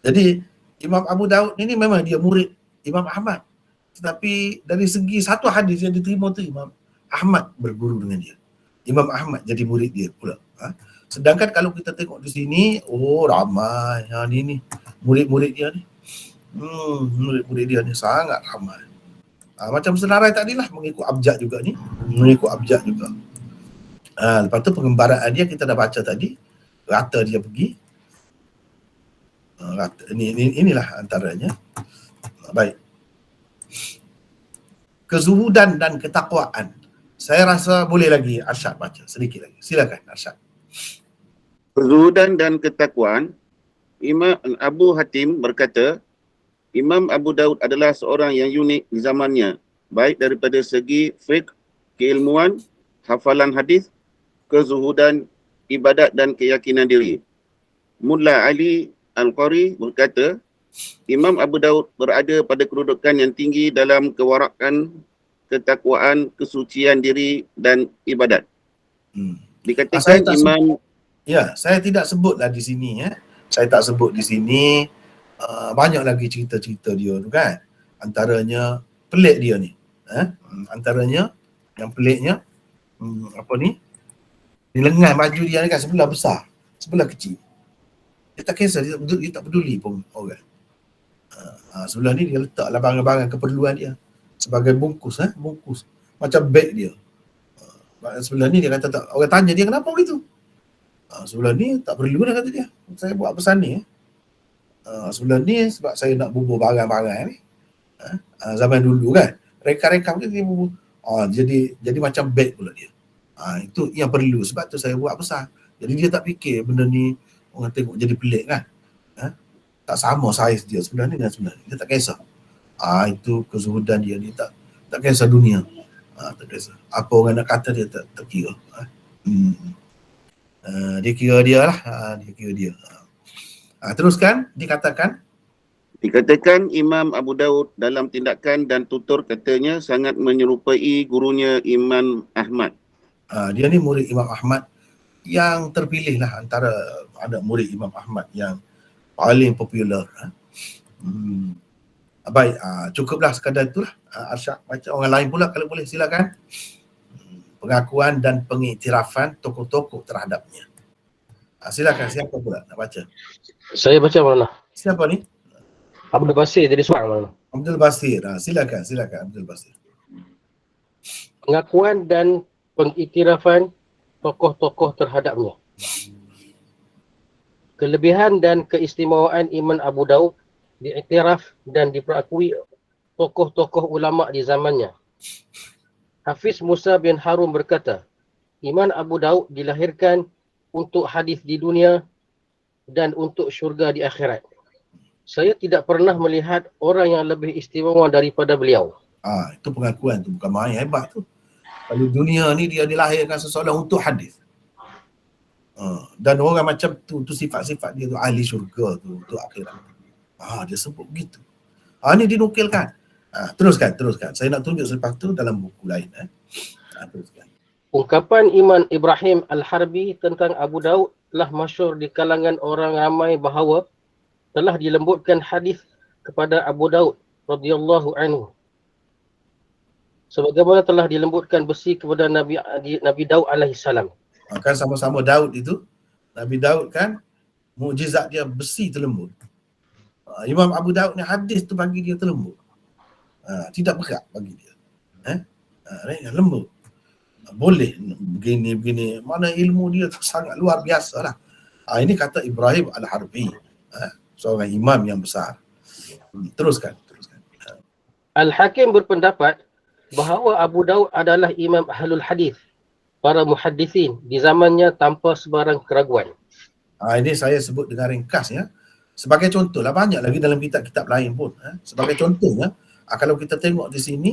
Jadi Imam Abu Daud ini memang dia murid Imam Ahmad. Tetapi dari segi satu hadis yang diterima tu Imam Ahmad berguru dengan dia. Imam Ahmad jadi murid dia pula. Sedangkan kalau kita tengok di sini, ramai. Ni murid-murid dia ni. Murid-murid dia ni sangat ramai. Macam senarai tadilah mengikut abjad juga ni. Lepas tu pengembaraan dia kita dah baca tadi. Rata dia pergi. Inilah antaranya. Baik. Kezuhudan dan ketakwaan. Saya rasa boleh lagi Arsyad baca sedikit lagi. Silakan Arsyad. Kezuhudan dan ketakwaan. Imam Abu Hatim berkata, Imam Abu Daud adalah seorang yang unik di zamannya, baik daripada segi fiqh, keilmuan, hafalan hadis, kezuhudan, ibadat dan keyakinan diri. Mulla Ali Al-Qari berkata, Imam Abu Daud berada pada kedudukan yang tinggi dalam kewarakan, ketakwaan, kesucian diri dan ibadat. Dikatakan Imam... Ya, saya tidak sebutlah di sini. Saya tak sebut di sini banyak lagi cerita-cerita dia tu kan. Antaranya pelik dia ni. Antaranya yang peliknya apa ni? Di lengan baju dia ni kan sebelah besar, sebelah kecil. Dia tak kisah, dia tak peduli pun orang. Sebelah ni dia letaklah barang-barang keperluan dia sebagai bungkus, bungkus macam beg dia. Sebelah ni dia kata tak, orang tanya dia kenapa begitu. Sebelah ni tak perlu dah kata dia. Saya buat pesan ni. Sebelah ni sebab saya nak bubur barang-barang ni. Zaman dulu kan, rekam-rekam dia bubur. Jadi macam beg pula dia. Itu yang perlu, sebab tu saya buat besar. Jadi dia tak fikir benda ni orang tengok jadi pelik kan. Tak sama saiz dia sebelah ni dengan sebelah ni. Dia tak kisah. Itu kezuhudan dia. Dia tak kisah dunia. Tak kisah. Apa orang nak kata dia tak kira. Dia kira dia lah. Dia kira dia. Teruskan, dikatakan Imam Abu Daud dalam tindakan dan tutur katanya sangat menyerupai gurunya Imam Ahmad. Dia ni murid Imam Ahmad yang terpilih lah antara anak murid Imam Ahmad yang paling popular. Baik, cukuplah sekadar itulah. Arsyad baca orang lain pula kalau boleh, silakan. Pengakuan dan pengiktirafan tokoh-tokoh terhadapnya. Silakan, siapa pula nak baca? Saya baca mana? Siapa ni? Abdul Basir dari Suang mana? Abdul Basir. Silakan Abdul Basir. Pengakuan dan pengiktirafan tokoh-tokoh terhadapnya. Kelebihan dan keistimewaan Imam Abu Daud diiktiraf dan diperakui tokoh-tokoh ulama di zamannya. Hafiz Musa bin Harun berkata, Imam Abu Daud dilahirkan untuk hadis di dunia dan untuk syurga di akhirat. Saya tidak pernah melihat orang yang lebih istimewa daripada beliau. Itu pengakuan tu, bukan main, hebat tu. Kalau dunia ni dia dilahirkan seseorang untuk hadis. Dan orang macam tu sifat-sifat dia tu ahli syurga tu, untuk akhirat. Dia sebut begitu. Ni dinukilkan. Teruskan. Saya nak tunjuk selepas tu dalam buku lain. Teruskan. Ungkapan Imam Ibrahim Al-Harbi tentang Abu Daud telah masyhur di kalangan orang ramai bahawa telah dilembutkan hadis kepada Abu Daud radhiyallahu anhu. Sebagaimana telah dilembutkan besi kepada Nabi Daud alaihi salam. Kan sama-sama Daud itu. Nabi Daud kan mukjizat dia besi terlembut. Imam Abu Daud ni hadis tu bagi dia terlembut. Tidak berat bagi dia. Lembut. Boleh begini. Mana ilmu dia sangat luar biasa lah. Ini kata Ibrahim Al-Harbi. Seorang imam yang besar. Teruskan. Al-Hakim berpendapat bahawa Abu Daud adalah imam ahlul hadis, para muhaddisin di zamannya tanpa sebarang keraguan. Ini saya sebut dengan ringkas ya. Sebagai contoh lah, banyak lagi dalam kitab-kitab lain pun. Sebagai contohnya, kalau kita tengok di sini,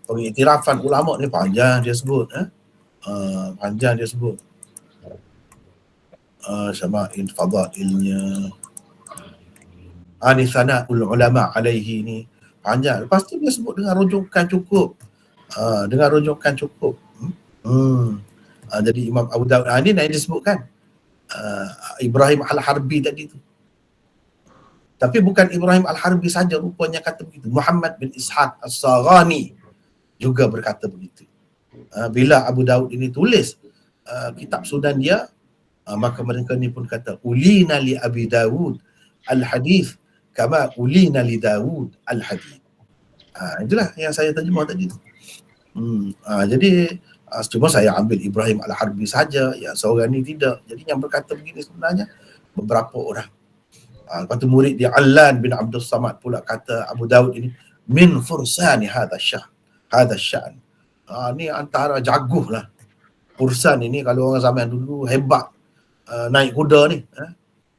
pengiktirafan ulama ni panjang dia sebut. Syama'il fadailnya. Ni sana'ul ulama alaihi ni panjang. Lepas tu dia sebut dengan rujukan cukup. Jadi Imam Abu Daud ni yang disebutkan Ibrahim Al-Harbi tadi tu. Tapi bukan Ibrahim Al-Harbi saja rupanya kata begitu. Muhammad bin Ishaq As-Saghani juga berkata begitu. Bila Abu Daud ini tulis kitab sunan dia, maka mereka ni pun kata ulina li Abi Dawud al-hadith kama ulina li Dawud al-hadith. Itulah yang saya terjemah tadi tu. Jadi cuma saya ambil Ibrahim Al-Harbi saja, yang seorang ni tidak. Jadi yang berkata begini sebenarnya beberapa orang. Lepas tu murid dia Allan bin Abdul Samad pula kata Abu Daud ini min fursani hadha sya'n. Ni antara jaguh lah. Fursan ini kalau orang zaman dulu hebat. Naik kuda ni.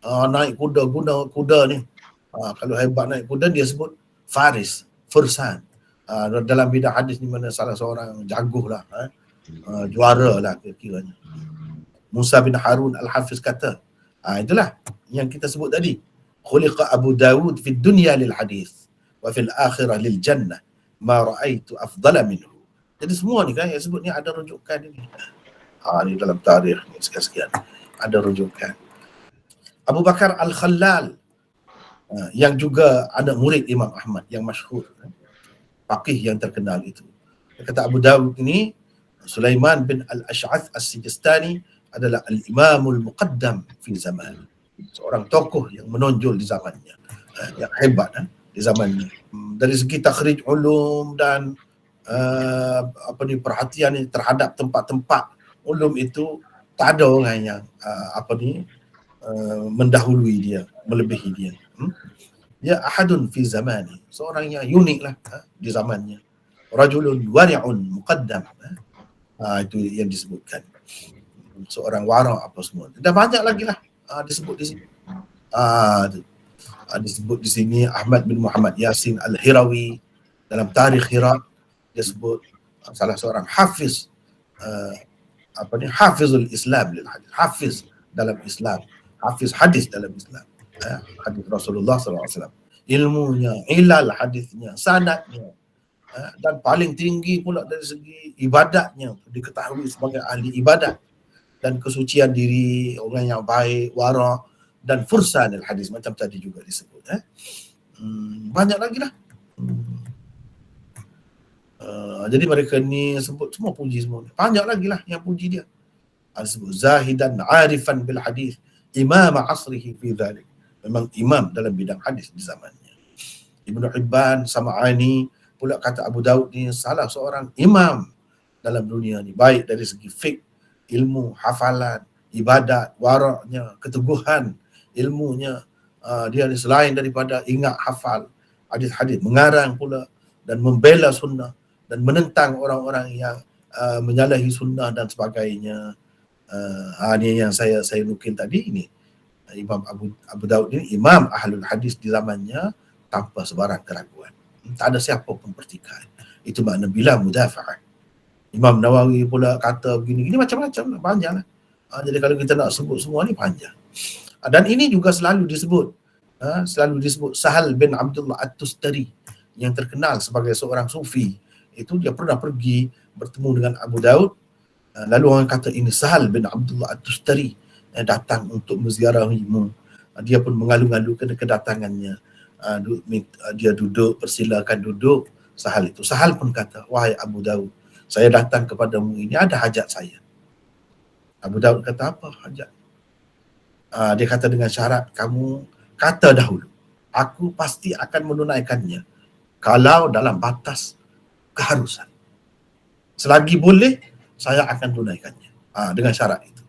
Naik kuda ni. Kalau hebat naik kuda dia sebut faris, fursan. Dalam bidang hadis ni mana salah seorang jaguh lah. Juara lah kira-kiranya. Musa bin Harun Al-Hafiz kata, itulah yang kita sebut tadi. Khuliqa Abu Dawud fi dunya lil hadis wa fil akhirah lil jannah ma ra'aitu afdala minhu. Jadi semua ni kan yang sebut ni ada rujukan ini. Ni dalam tarikh ni sekian-sekian ada rujukan. Abu Bakar Al-Khallal yang juga anak murid Imam Ahmad yang masyhur, faqih yang terkenal itu. Kata Abu Dawud ini, Sulaiman bin Al-Ash'ath As-Sijistani adalah al-imamul muqaddam fi zaman. Seorang tokoh yang menonjol di zamannya, yang hebat di zamannya. Dari segi takhrij ulum dan perhatian terhadap tempat-tempat ulum itu, tak ada orang yang mendahului dia, melebihi dia. Dia ahadun fi zamani, seorang yang unik lah di zamannya. Rajulun wari'un muqaddam, itu yang disebutkan. Seorang wara' apa semua. Dan banyak lagi lah disebut di sini. Disebut di sini Ahmad bin Muhammad Yasin Al-Hirawi dalam Tarikh Hira, dia sebut salah seorang hafiz, hafizul Islam lil hadis, hafiz dalam Islam, hafiz hadis dalam Islam, hadis Rasulullah SAW, ilmunya, ilal hadisnya, sanadnya, dan paling tinggi pula dari segi ibadatnya, diketahui sebagai ahli ibadat dan kesucian diri, orang yang baik, wara' dan fursanil hadis, macam tadi juga disebut. Banyak lagi lah. Jadi mereka ni sebut semua puji semua. Banyak lagi lah yang puji dia. Disebut zahidan arifan bil hadis, imam asrihi fi dhalik. Memang imam dalam bidang hadis di zamannya. Ibnu Hibban Sam'ani pula kata Abu Daud ni salah seorang imam dalam dunia ni, baik dari segi fiqh, ilmu, hafalan, ibadat, waraknya, keteguhan ilmunya. Dia ni selain daripada ingat hafal hadis-hadis, mengarang pula dan membela sunnah dan menentang orang-orang yang menyalahi sunnah dan sebagainya. Ini yang saya nukil tadi ini. Imam Abu Daud ini imam ahlul hadis di zamannya tanpa sebarang keraguan. Tak ada siapa pun pertikaian. Itu makna bila mudafa'ah. Imam Nawawi pula kata begini, macam-macam, banyak lah. Jadi kalau kita nak sebut semua ni panjang. Dan ini juga selalu disebut Sahal bin Abdullah At-Tustari yang terkenal sebagai seorang sufi. Itu dia pernah pergi bertemu dengan Abu Daud, lalu orang kata ini Sahal bin Abdullah At-Tustari datang untuk menziarahimu. Dia pun mengalu-alukan kedatangannya. Dia duduk, persilakan duduk. Sahal pun kata, wahai Abu Daud, saya datang kepadamu ini ada hajat saya. Abu Daud kata, apa hajat? Dia kata dengan syarat, kamu kata dahulu, aku pasti akan menunaikannya kalau dalam batas keharusan. Selagi boleh, saya akan tunaikannya. Dengan syarat itu.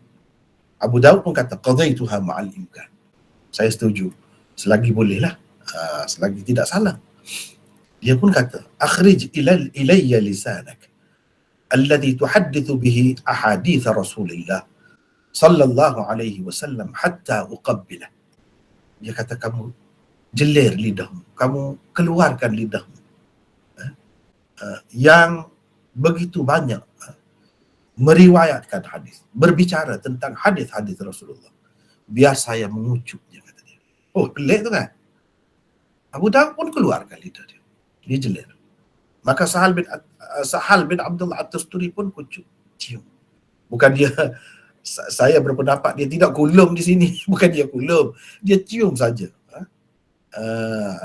Abu Daud pun kata, qadaituha ma'al imkan. Saya setuju. Selagi bolehlah. Selagi tidak salah. Dia pun kata, akhrij ilayya lisanak alladhi tuhaddithu bihi ahadith Rasulillah sallallahu alaihi wasallam hatta uqabbilah. Dia kata, kamu jelir lidahmu, kamu keluarkan lidahmu yang begitu banyak meriwayatkan hadis, berbicara tentang hadis-hadis Rasulullah, biar saya mengucupnya, kata dia. Oh, pelik tu kan? Abu Daud pun keluarkan lidah dia. Dia jelir. Maka Sahal bin Abdullah At-Tustari pun kucup, cium. Bukan dia, saya berpendapat dia tidak kulum di sini. Bukan dia kulum, dia cium saja.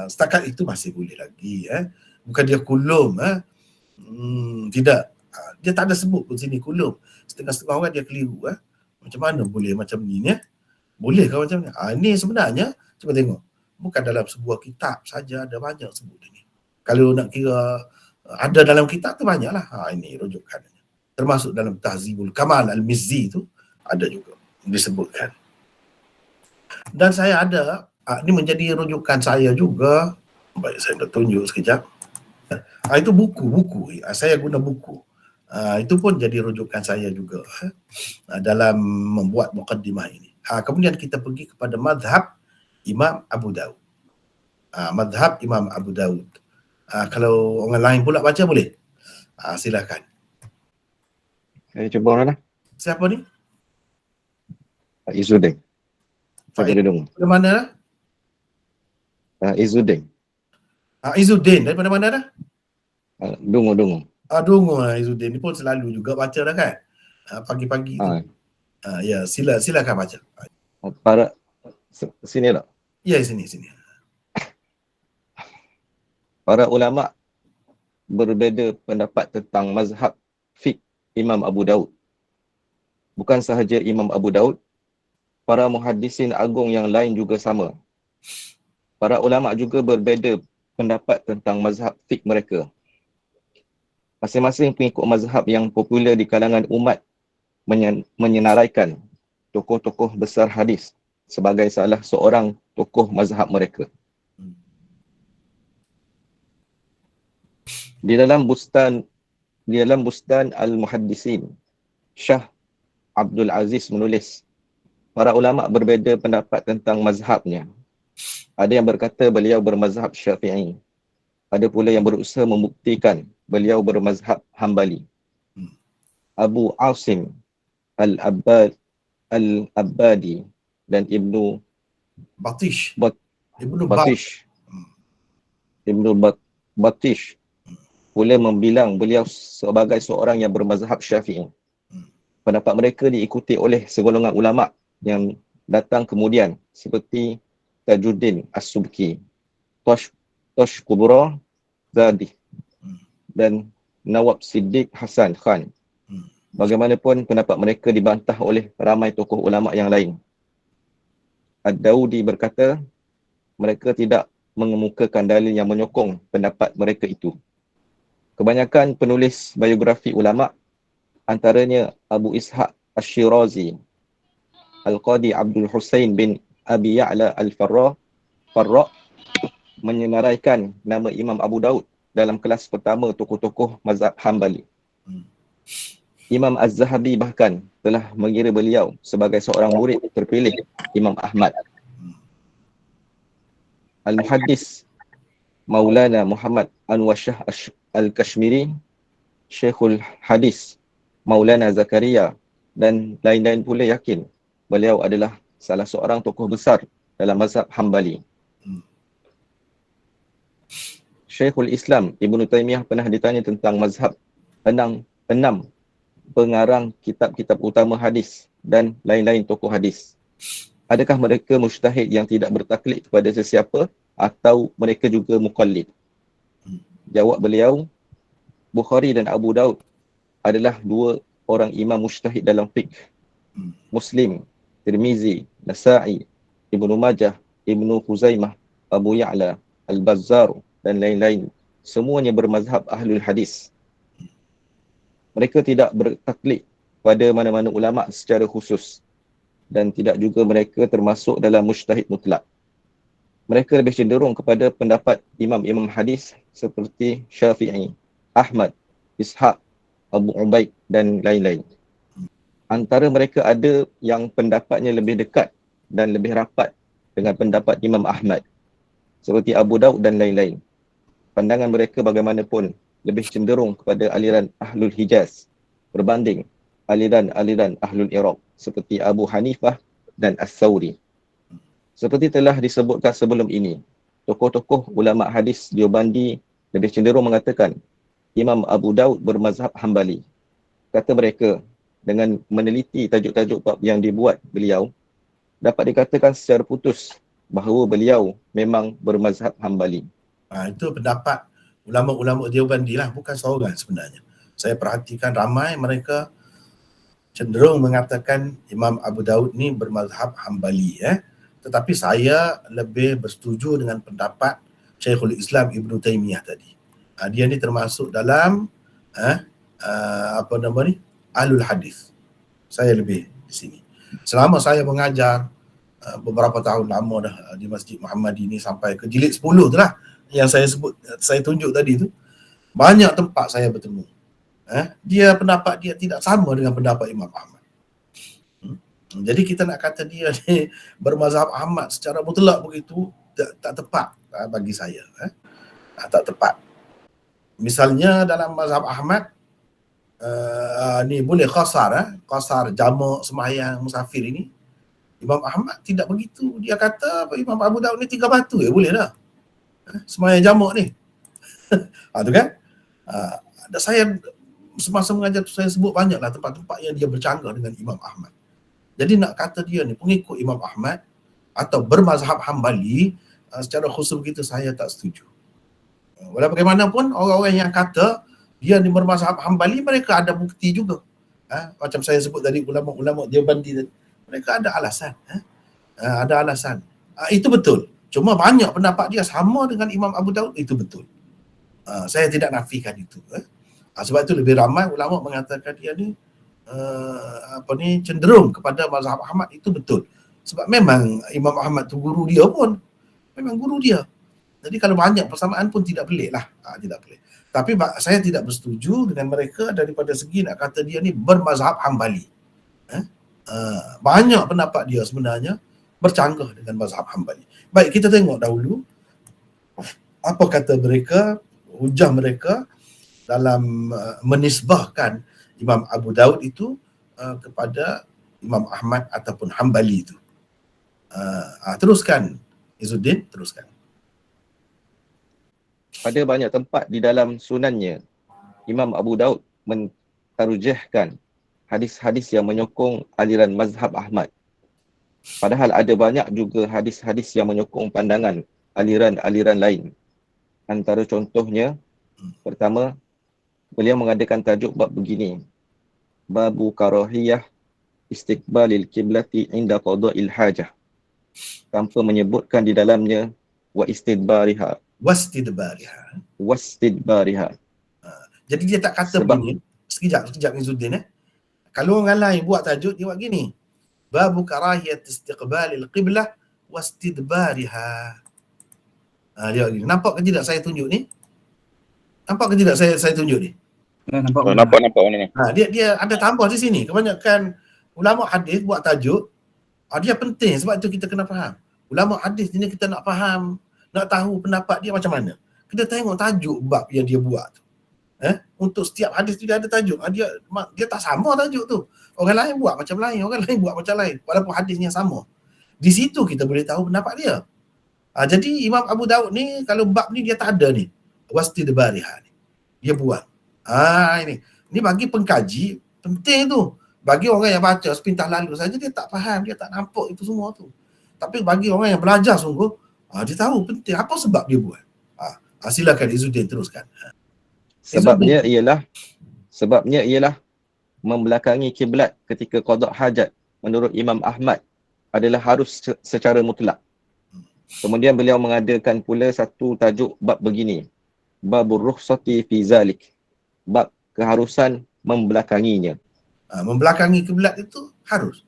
Setakat itu masih boleh lagi. Bukan dia kulum. Tidak. Dia tak ada sebut pun sini kulum. Setengah-setengah orang dia keliru. Macam mana boleh macam ni? Boleh ke macam ni? Ini sebenarnya, cuba tengok. Bukan dalam sebuah kitab saja, ada banyak sebut ini. Kalau nak kira ada dalam kitab tu banyaklah. Ini rujukannya. Termasuk dalam Tahzibul Kamal Al-Mizzi tu ada juga disebutkan. Dan saya ada, ini menjadi rujukan saya juga. Baik, saya nak tunjuk sekejap. Itu buku. Saya guna buku. Itu pun jadi rujukan saya juga dalam membuat muqaddimah ini. Kemudian kita pergi kepada madhab Imam Abu Daud. Madhab Imam Abu Daud. Kalau orang lain pula baca boleh? Silakan. Saya cuba orang lah. Siapa ni? Pak Izzuddin. Saya dengar. Dari mana dah? Izzuddin. Izzuddin. Daripada mana dah? Dungu. Dungu Izzuddin. Ni pun selalu juga baca dah kan? Pagi-pagi tu. Ya, silakan baca. Para sini tak? Ya, sini. Para ulama berbeza pendapat tentang mazhab fiqh Imam Abu Daud. Bukan sahaja Imam Abu Daud, para muhaddisin agung yang lain juga sama. Para ulama juga berbeza pendapat tentang mazhab fiqh mereka. Masing-masing pengikut mazhab yang popular di kalangan umat menyenaraikan tokoh-tokoh besar hadis sebagai salah seorang tokoh mazhab mereka. Di dalam Bustan Al-Muhaddisin, Syah Abdul Aziz menulis, para ulama berbeza pendapat tentang mazhabnya. Ada yang berkata beliau bermazhab Syafi'i. Ada pula yang berusaha membuktikan beliau bermazhab Hambali. Abu Asim Al-Abbadi dan Ibnu Batish. Batish pula membilang beliau sebagai seorang yang bermazhab Syafi'i. Pendapat mereka diikuti oleh segolongan ulama yang datang kemudian seperti Tajuddin As-Subki, Tosh Kubra Zadi dan Nawab Siddiq Hasan Khan. Bagaimanapun pendapat mereka dibantah oleh ramai tokoh ulama yang lain. Ad-Daudi berkata, mereka tidak mengemukakan dalil yang menyokong pendapat mereka itu. Kebanyakan penulis biografi ulama, antaranya Abu Ishaq Ash-Shirazi, Al-Qadi Abdul Husain bin Abi Ya'la Al-Farra, menyenaraikan nama Imam Abu Daud dalam kelas pertama tokoh-tokoh mazhab Hambali. Imam Az-Zahabi bahkan telah mengira beliau sebagai seorang murid terpilih Imam Ahmad. Al-Muhaddis Maulana Muhammad Anwar Shah Al-Kashmiri, Syekhul Hadis Maulana Zakaria dan lain-lain pula yakin beliau adalah salah seorang tokoh besar dalam mazhab Hambali. Syekhul Islam Ibn Taymiyah pernah ditanya tentang mazhab enam pengarang kitab-kitab utama hadis dan lain-lain tokoh hadis. Adakah mereka mujtahid yang tidak bertaklid kepada sesiapa atau mereka juga muqallid? Jawab beliau, Bukhari dan Abu Daud adalah dua orang imam mujtahid dalam fiqh. Muslim, Tirmizi, Nasa'i, Ibnu Majah, Ibnu Khuzaimah, Abu Ya'la, Al-Bazzar dan lain-lain, semuanya bermazhab ahlul hadis. Mereka tidak bertaklid pada mana-mana ulama secara khusus dan tidak juga mereka termasuk dalam mujtahid mutlak. Mereka lebih cenderung kepada pendapat imam-imam hadis seperti Syafi'i, Ahmad, Ishaq, Abu Ubaid dan lain-lain. Antara mereka ada yang pendapatnya lebih dekat dan lebih rapat dengan pendapat Imam Ahmad seperti Abu Daud dan lain-lain. Pandangan mereka bagaimanapun lebih cenderung kepada aliran Ahlul Hijaz berbanding aliran Ahlul Iraq seperti Abu Hanifah dan As-Sawri. Seperti telah disebutkan sebelum ini, tokoh-tokoh ulama hadis Deobandi lebih cenderung mengatakan Imam Abu Daud bermazhab Hambali. Kata mereka, dengan meneliti tajuk-tajuk bab yang dibuat beliau, dapat dikatakan secara putus bahawa beliau memang bermazhab Hambali. Itu pendapat ulama-ulama Deobandi lah, bukan seorang sebenarnya. Saya perhatikan ramai mereka cenderung mengatakan Imam Abu Daud ni bermazhab Hambali. Tetapi saya lebih bersetuju dengan pendapat Syekhul Islam Ibn Taymiyah tadi. Dia ni termasuk dalam Ahlul Hadis. Saya lebih di sini. Selama saya mengajar beberapa tahun lama dah di Masjid Muhammadi ni sampai ke jilid 10 tu lah yang saya tunjuk tadi tu, banyak tempat saya bertemu. Dia pendapat dia tidak sama dengan pendapat Imam Ahmad. Jadi kita nak kata dia ni bermazhab Ahmad secara mutlak begitu tak tepat bagi saya. Tak tepat. Misalnya dalam mazhab Ahmad ni boleh qasar jamak sembahyang musafir ini. Imam Ahmad tidak begitu. Dia kata Imam Abu Daud ni 3 batu boleh dah. Sembahyang jamak ni. Tu kan? Saya semasa mengajar tu saya sebut banyaklah tempat-tempat yang dia bercanggah dengan Imam Ahmad. Jadi nak kata dia ni pengikut Imam Ahmad atau bermazhab Hambali secara khusus begitu saya tak setuju. Walau bagaimanapun orang-orang yang kata dia ni bermazhab Hambali, mereka ada bukti juga. Macam saya sebut tadi, ulama-ulama Deobandi tadi, mereka ada alasan. Ada alasan. Itu betul. Cuma banyak pendapat dia sama dengan Imam Abu Daud, itu betul. Saya tidak nafikan itu. Sebab itu lebih ramai ulama mengatakan dia ni cenderung kepada mazhab Ahmad, itu betul. Sebab memang Imam Ahmad tu guru dia pun. Memang guru dia. Jadi kalau banyak persamaan pun tidak pelik lah. Tidak pelik. Tapi saya tidak bersetuju dengan mereka daripada segi nak kata dia ni bermazhab Hambali. Banyak pendapat dia sebenarnya bercanggah dengan mazhab Hambali. Baik, kita tengok dahulu apa kata mereka, hujah mereka dalam menisbahkan Imam Abu Daud itu kepada Imam Ahmad ataupun Hambali itu. Teruskan Izzuddin, teruskan. Pada banyak tempat di dalam sunannya, Imam Abu Daud mentarjihkan hadis-hadis yang menyokong aliran mazhab Ahmad. Padahal ada banyak juga hadis-hadis yang menyokong pandangan aliran-aliran lain. Antara contohnya, pertama, beliau mengadakan tajuk bab begini: Babu karahiyah istiqbalil kiblati inda qada'il hajah, tanpa menyebutkan di dalamnya wa istidbariha. Wastidbariha. Jadi dia tak kata begini. Sekejap Izzuddin. Kalau orang lain buat tajuk, dia buat gini: Babu karahiyat istiqbalil qiblah wastidbariha. Dia buat gini. Nampak ke tidak saya tunjuk ni? Nampak ke tidak saya tunjuk ni? Nampak ni. Dia ada tambah di sini. Kebanyakan ulama hadis buat tajuk, dia penting sebab itu kita kena faham. Ulama hadis ni kita nak faham, nak tahu pendapat dia macam mana, kita tengok tajuk bab yang dia buat tu. Untuk setiap hadis tu dia ada tajuk. Dia tak sama tajuk tu. Orang lain buat macam lain, orang lain buat macam lain, walaupun hadisnya sama. Di situ kita boleh tahu pendapat dia. Jadi Imam Abu Daud ni kalau bab ni dia tak ada ni. Wastidbariha ni. Dia buat. Ini bagi pengkaji penting tu. Bagi orang yang baca sepintas lalu saja dia tak faham, dia tak nampak itu semua tu. Tapi bagi orang yang belajar sungguh, dia tahu penting apa sebab dia buat. Silakan Izzuddin, teruskan. Sebabnya ialah membelakangi kiblat ketika qada hajat menurut Imam Ahmad adalah harus secara mutlak. Kemudian beliau mengadakan pula satu tajuk bab begini: Babur rukhsati fi zalik, bab keharusan membelakanginya. Membelakangi kiblat itu harus.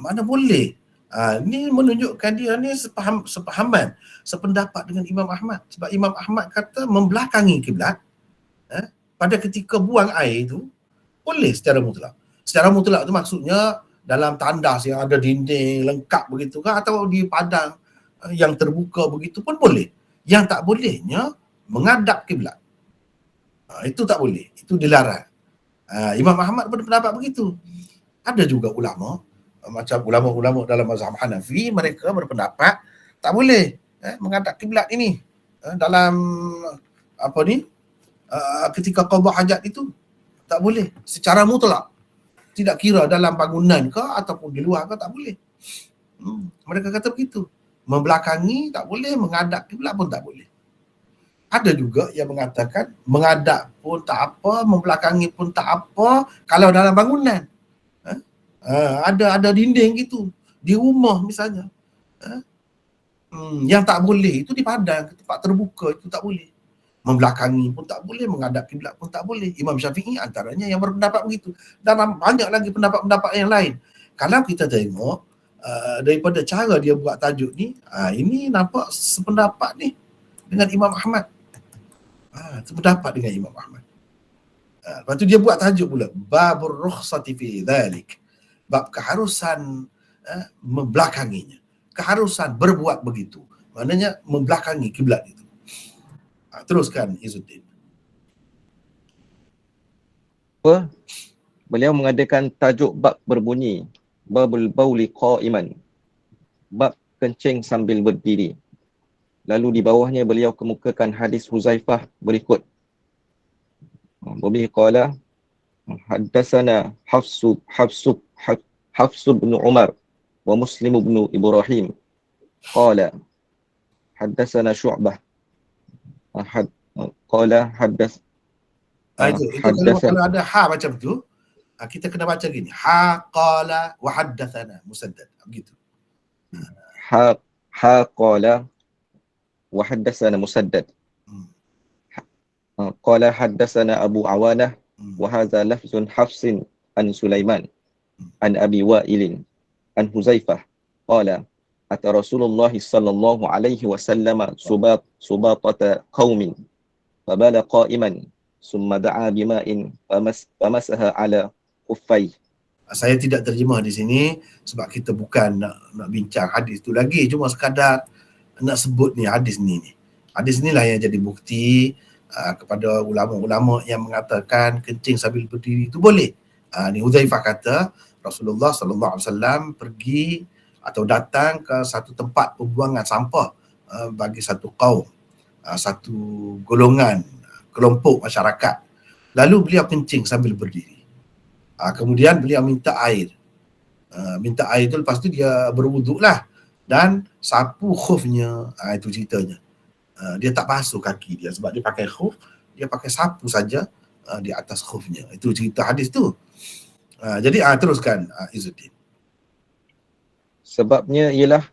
Mana boleh. Ini menunjukkan dia ni sepahaman, sependapat dengan Imam Ahmad. Sebab Imam Ahmad kata membelakangi kiblat pada ketika buang air itu boleh secara mutlak. Secara mutlak tu maksudnya dalam tandas yang ada dinding lengkap begitu kan, atau di padang yang terbuka begitu pun boleh. Yang tak bolehnya menghadap kiblat. Itu tak boleh. Itu dilarang. Imam Ahmad berpendapat begitu. Ada juga ulama, macam ulama-ulama dalam mazhab Hanafi, mereka berpendapat tak boleh menghadap kiblat ini dalam ketika qada hajat itu tak boleh secara mutlak. Tidak kira dalam bangunan ke ataupun di luar ke, tak boleh. Mereka kata begitu. Membelakangi tak boleh, menghadap kiblat pun tak boleh. Ada juga yang mengatakan menghadap pun tak apa, membelakangi pun tak apa kalau dalam bangunan. Ada dinding gitu di rumah misalnya. Yang tak boleh itu di padang, tempat terbuka itu tak boleh. Membelakangi pun tak boleh, menghadap kiblat pun tak boleh. Imam Syafi'i antaranya yang berpendapat begitu. Dan banyak lagi pendapat-pendapat yang lain. Kalau kita tengok daripada cara dia buat tajuk ni, ini nampak sependapat ni dengan Imam Ahmad. Sependapat dengan Imam Ahmad. Lepas tu dia buat tajuk pula, Babur rukhsati fi dhalik, bab keharusan membelakanginya, keharusan berbuat begitu, maknanya membelakangi kiblat itu. Teruskan Izzuddin. Beliau mengadakan tajuk bab berbunyi Babul bauli qa'iman, bab kencing sambil berdiri. Lalu di bawahnya beliau kemukakan hadis Huzaifah berikut. Wabihi qala haddatsana Hafs bin Umar wa Muslim bin Ibrahim qala haddatsana Syu'bah qala haddas Itu kalau ada ha macam tu, kita kena baca gini. Ha qala wa haddathana Musaddad. Begitu. ha qala wa haddatsana Musaddad. Qala haddatsana Abu Awanah wa hadza lafzun Hafsin an Sulaiman an Abi Wa'ilin an Huzaifah qala ata Rasulullah sallallahu alaihi wasallam subatata qaumin fabala qa'iman summa da'a bima'in famasaha ala khuffai. Saya tidak terjemah di sini sebab kita bukan nak bincang hadis tu lagi, cuma sekadar nak sebut ni hadis ni. Hadis inilah yang jadi bukti kepada ulama-ulama yang mengatakan kencing sambil berdiri itu boleh. Ni Huzaifah kata Rasulullah sallallahu alaihi wasallam pergi atau datang ke satu tempat pembuangan sampah bagi satu kaum, satu golongan, kelompok masyarakat. Lalu beliau kencing sambil berdiri. Kemudian beliau minta air. Minta air tu, lepas tu dia berwuduk lah dan sapu khufnya. Itu ceritanya. Dia tak basuh kaki dia sebab dia pakai khuf, dia pakai sapu saja di atas khufnya. Itu cerita hadis tu. Jadi teruskan Izzuddin. Sebabnya ialah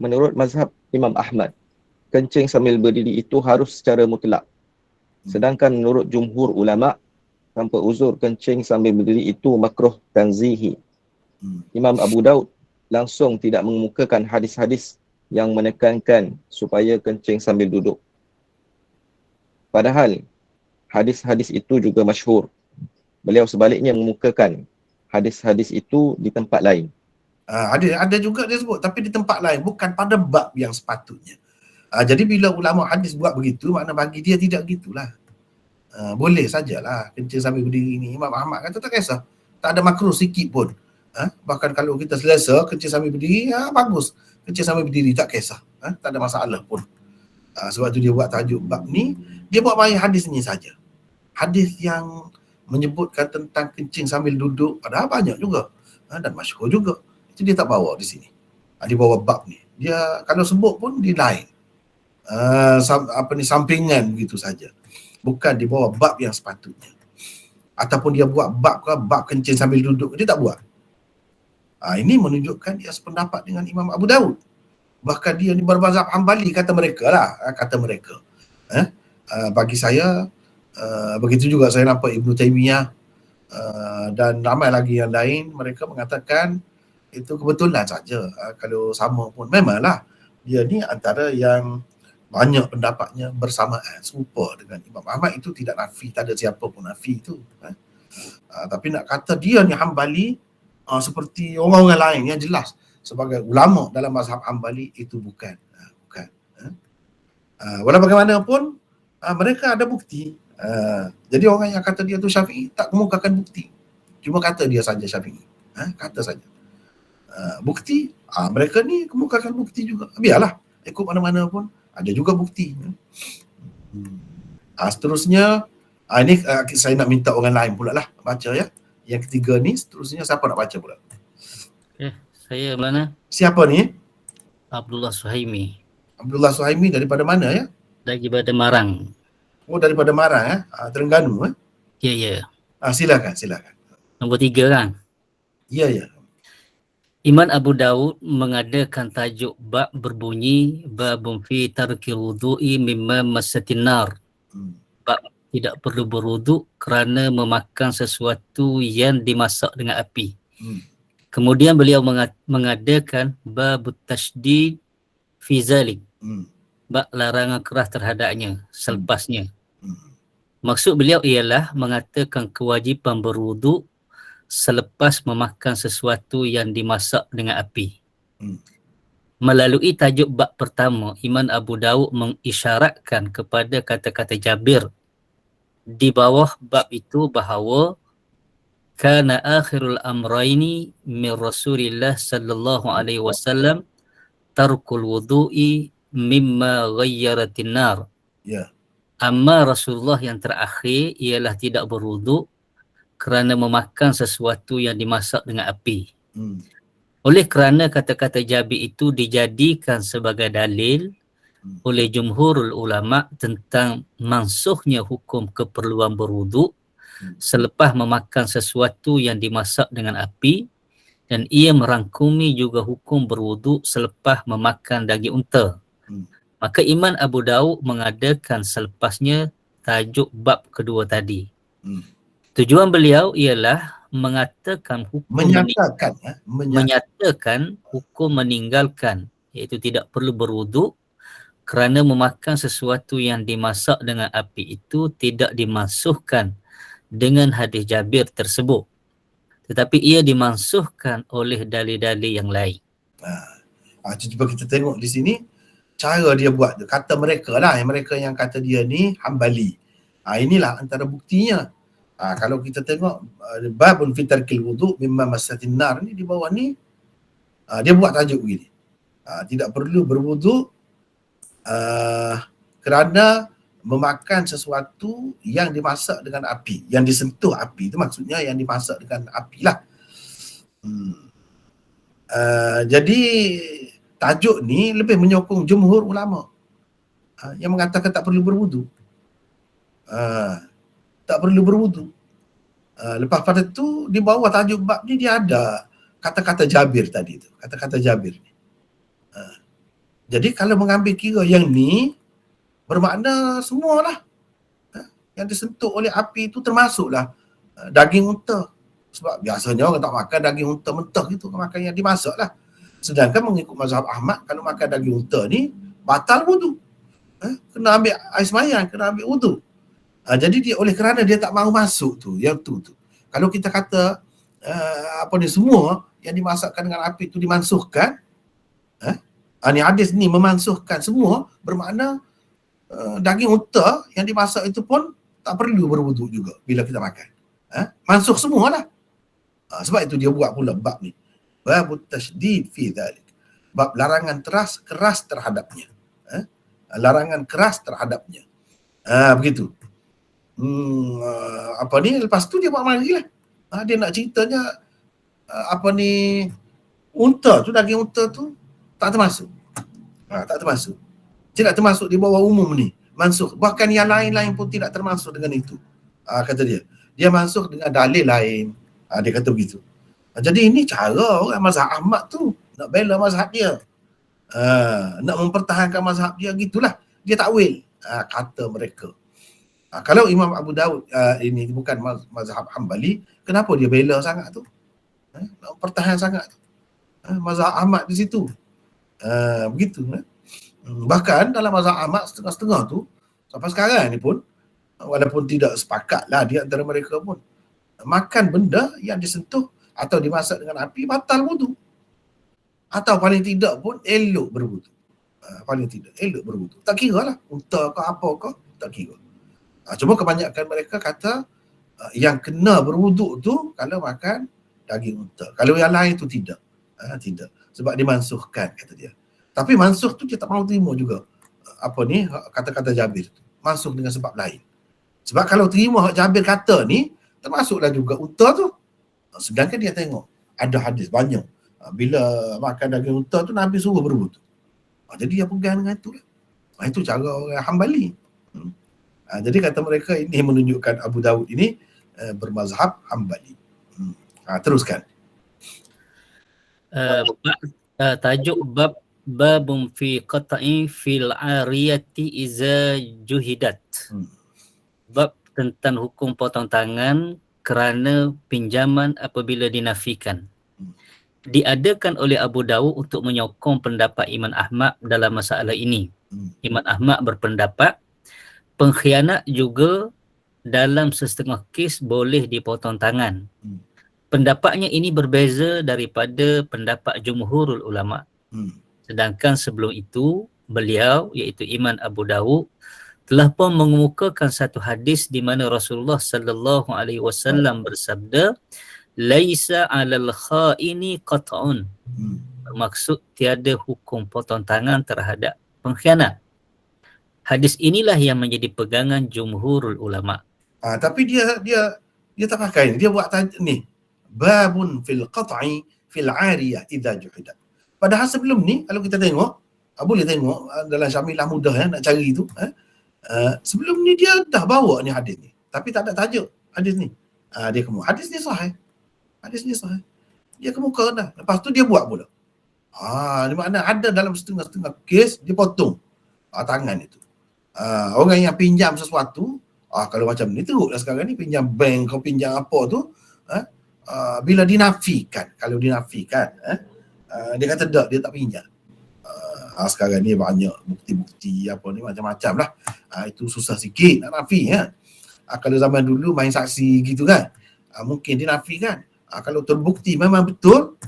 menurut mazhab Imam Ahmad, kencing sambil berdiri itu harus secara mutlak. Sedangkan menurut jumhur ulama, tanpa uzur kencing sambil berdiri itu makruh tanzihi. Imam Abu Daud langsung tidak mengemukakan hadis-hadis yang menekankan supaya kencing sambil duduk. Padahal hadis-hadis itu juga masyhur. Beliau sebaliknya mengemukakan hadis-hadis itu di tempat lain. Ada juga dia sebut, tapi di tempat lain, bukan pada bab yang sepatutnya. Jadi bila ulama hadis buat begitu, makna bagi dia tidak gitulah. Boleh sajalah kencing sambil berdiri ni. Imam Ahmad kata tak kisah, tak ada makruh sikit pun. Bahkan kalau kita selesa kencing sambil berdiri, bagus. Kencing sambil berdiri tak kisah, tak ada masalah pun. Sebab tu dia buat tajuk bab ni, dia buat banyak hadis ni saja. Hadis yang menyebutkan tentang kencing sambil duduk ada banyak juga, dan masyhur juga. Itu dia tak bawa di sini. Dia bawa bab ni. Dia kalau sebut pun di lain. Sampingan begitu saja. Bukan di bawah bab yang sepatutnya. Ataupun dia buat bab kencing sambil duduk, dia tak buat. Ini menunjukkan dia sependapat dengan Imam Abu Daud. Bahkan dia ni bermazhab Hambali, kata mereka. Bagi saya, begitu juga saya nampak Ibnu Taimiyah dan ramai lagi yang lain, mereka mengatakan itu kebetulan saja. Kalau sama pun, memanglah dia ni antara yang banyak pendapatnya bersamaan, serupa dengan Imam Ahmad. Itu tidak nafi, tak ada siapa pun nafi itu. Tapi nak kata dia ni Hambali seperti orang-orang lain yang jelas sebagai ulama dalam mazhab Hambali, itu bukan. Walau bagaimanapun, mereka ada bukti. Jadi orang yang kata dia tu Syafi'i tak kemukakan bukti. Cuma kata dia saja Syafi'i. Kata saja. Bukti, mereka ni kemukakan bukti juga. Biarlah, ikut mana-mana pun ada juga bukti. Seterusnya, ini saya nak minta orang lain pula lah baca ya. Yang ketiga ni, seterusnya siapa nak baca pula? Saya mana? Siapa ni? Abdullah Suhaimi. Abdullah Suhaimi daripada mana ya? Daripada Marang. Oh, daripada Marang ya? Terengganu Ya. Silakan. Nombor 3 kan? Ya. Imam Abu Daud mengadakan tajuk bab berbunyi babun fi tarkil wudu'i mimma massatin nar. Bab tidak perlu berwuduk kerana memakan sesuatu yang dimasak dengan api. Kemudian beliau mengadakan bab tasydid fi zalik. Bab larangan keras terhadapnya selepasnya. Maksud beliau ialah mengatakan kewajipan berwuduk selepas memakan sesuatu yang dimasak dengan api. Melalui tajuk bab pertama, Imam Abu Daud mengisyaratkan kepada kata-kata Jabir di bawah bab itu bahawa kana akhirul amraini min Rasulillah sallallahu alaihi wasallam tarkul wudu'i mimma ghayyaratin nar. Amma Rasulullah yang terakhir ialah tidak berwuduk kerana memakan sesuatu yang dimasak dengan api. Oleh kerana kata-kata Jabir itu dijadikan sebagai dalil oleh jumhurul ulama tentang mansuhnya hukum keperluan berwuduk selepas memakan sesuatu yang dimasak dengan api, dan ia merangkumi juga hukum berwuduk selepas memakan daging unta. Maka Imam Abu Daud mengadakan selepasnya tajuk bab kedua tadi. Tujuan beliau ialah mengatakan hukum menyatakan hukum meninggalkan, iaitu tidak perlu berwuduk kerana memakan sesuatu yang dimasak dengan api itu tidak dimansuhkan dengan hadis Jabir tersebut, tetapi ia dimansuhkan oleh dalil-dalil yang lain. Cuba kita tengok di sini cara dia buat tu. Kata mereka lah, mereka yang kata dia ni Hambali. Inilah antara buktinya. Kalau kita tengok babun fi tarkil wudu mimma massatin nar ni di bawah ni, dia buat tajuk begini. Tidak perlu berwuduk kerana memakan sesuatu yang dimasak dengan api, yang disentuh api, itu maksudnya yang dimasak dengan api lah. Jadi tajuk ni lebih menyokong jumhur ulama yang mengatakan tak perlu berwudu. Tak perlu berwudu. Lepas pada tu di bawah tajuk bab ni dia ada kata-kata Jabir tadi tu, kata-kata Jabir ni. Jadi kalau mengambil kira yang ni, bermakna semualah yang disentuh oleh api itu termasuklah daging unta. Sebab biasanya orang tak makan daging unta mentah gitu, makan yang dimasak lah. Sedangkan mengikut mazhab Ahmad, kalau makan daging unta ni batal wudu. Kena ambil air semayang, kena ambil wudu. Jadi dia oleh kerana dia tak mahu masuk tu, yang tu. Kalau kita kata semua yang dimasakkan dengan api itu dimansuhkan, ni hadis ni memansuhkan semua, bermakna daging unta yang dimasak itu pun tak perlu berwuduk juga bila kita makan. Mansuh semualah. Sebab itu dia buat pula bab ni. Babut tasydid fi dhalik. Bab larangan keras terhadapnya. Larangan keras terhadapnya. Begitu. Lepas tu dia buat lagi lah. Dia nak ceritanya unta tu, daging unta tu tak termasuk. Tak termasuk. Tidak termasuk di bawah umum ni. Mansuh. Bahkan yang lain-lain pun tidak termasuk dengan itu. Kata dia. Dia mansuh dengan dalil lain. Dia kata begitu. Jadi ini cara orang mazhab Ahmad tu nak bela mazhab dia. Nak mempertahankan mazhab dia, gitulah. Dia takwil. Kata mereka. Kalau Imam Abu Daud ini bukan mazhab Hambali, kenapa dia bela sangat tu? Nak mempertahankan sangat tu. Mazhab Ahmad di situ. Begitu. Bahkan dalam mazhab Ahmad setengah-setengah tu, sampai sekarang ni pun, walaupun tidak sepakat lah di antara mereka pun, makan benda yang disentuh atau dimasak dengan api batal wudu. Atau paling tidak pun elok berwudu. Paling tidak elok berwudu. Tak kira lah unta ke apa ke, tak kira. Cuma kebanyakan mereka kata yang kena berwuduk tu kalau makan daging unta. Kalau yang lain tu tidak. Tidak. Sebab dimansuhkan, kata dia. Tapi mansuh tu dia tak mahu terima juga. Kata-kata Jabir tu. Mansuh dengan sebab lain. Sebab kalau terima Jabir kata ni, termasuklah juga unta tu. Sedangkan dia tengok ada hadis banyak. Bila makan daging unta tu Nabi suruh berwuduk. Jadi dia pegang dengan itu. Itu cara orang Hambali. Jadi kata mereka ini menunjukkan Abu Daud ini bermazhab Hambali. Teruskan. Tajuk bab babun fi qata'i fil ariyati iza juhidat. Bab tentang hukum potong tangan kerana pinjaman apabila dinafikan. Diadakan oleh Abu Daud untuk menyokong pendapat Imam Ahmad dalam masalah ini. Imam Ahmad berpendapat pengkhianat juga dalam setengah kes boleh dipotong tangan. Pendapatnya ini berbeza daripada pendapat jumhurul ulama. Sedangkan sebelum itu, beliau iaitu Imam Abu Daud telah pun mengemukakan satu hadis di mana Rasulullah sallallahu alaihi wasallam bersabda, laisa 'alal kha'ini qat'un. Bermaksud tiada hukum potong tangan terhadap pengkhianat. Hadis inilah yang menjadi pegangan jumhurul ulama. Tapi dia tak pakai. Dia buat ni. Babun fil qat'i fil 'ariyah idza juhidat. Padahal sebelum ni kalau kita tengok boleh tengok dalam Syamilah Mudah nak cari tu. Sebelum ni dia dah bawa ni hadis ni. Tapi tak ada tajuk hadis ni. Dia kemuka. Hadis ni sahih. Dia kemuka dah. Lepas tu dia buat pula. Dia makna ada dalam setengah-setengah kes dia potong tangan itu. Orang yang pinjam sesuatu, kalau macam ni teruklah sekarang ni, pinjam bank kau pinjam apa tu, bila dinafikan, dia kata tak, dia tak pinjam. Sekarang ni banyak bukti-bukti apa ni macam-macam lah. Itu susah sikit nak nafi ya. Kalau zaman dulu main saksi gitu kan, mungkin dinafikan. Kalau terbukti memang betul,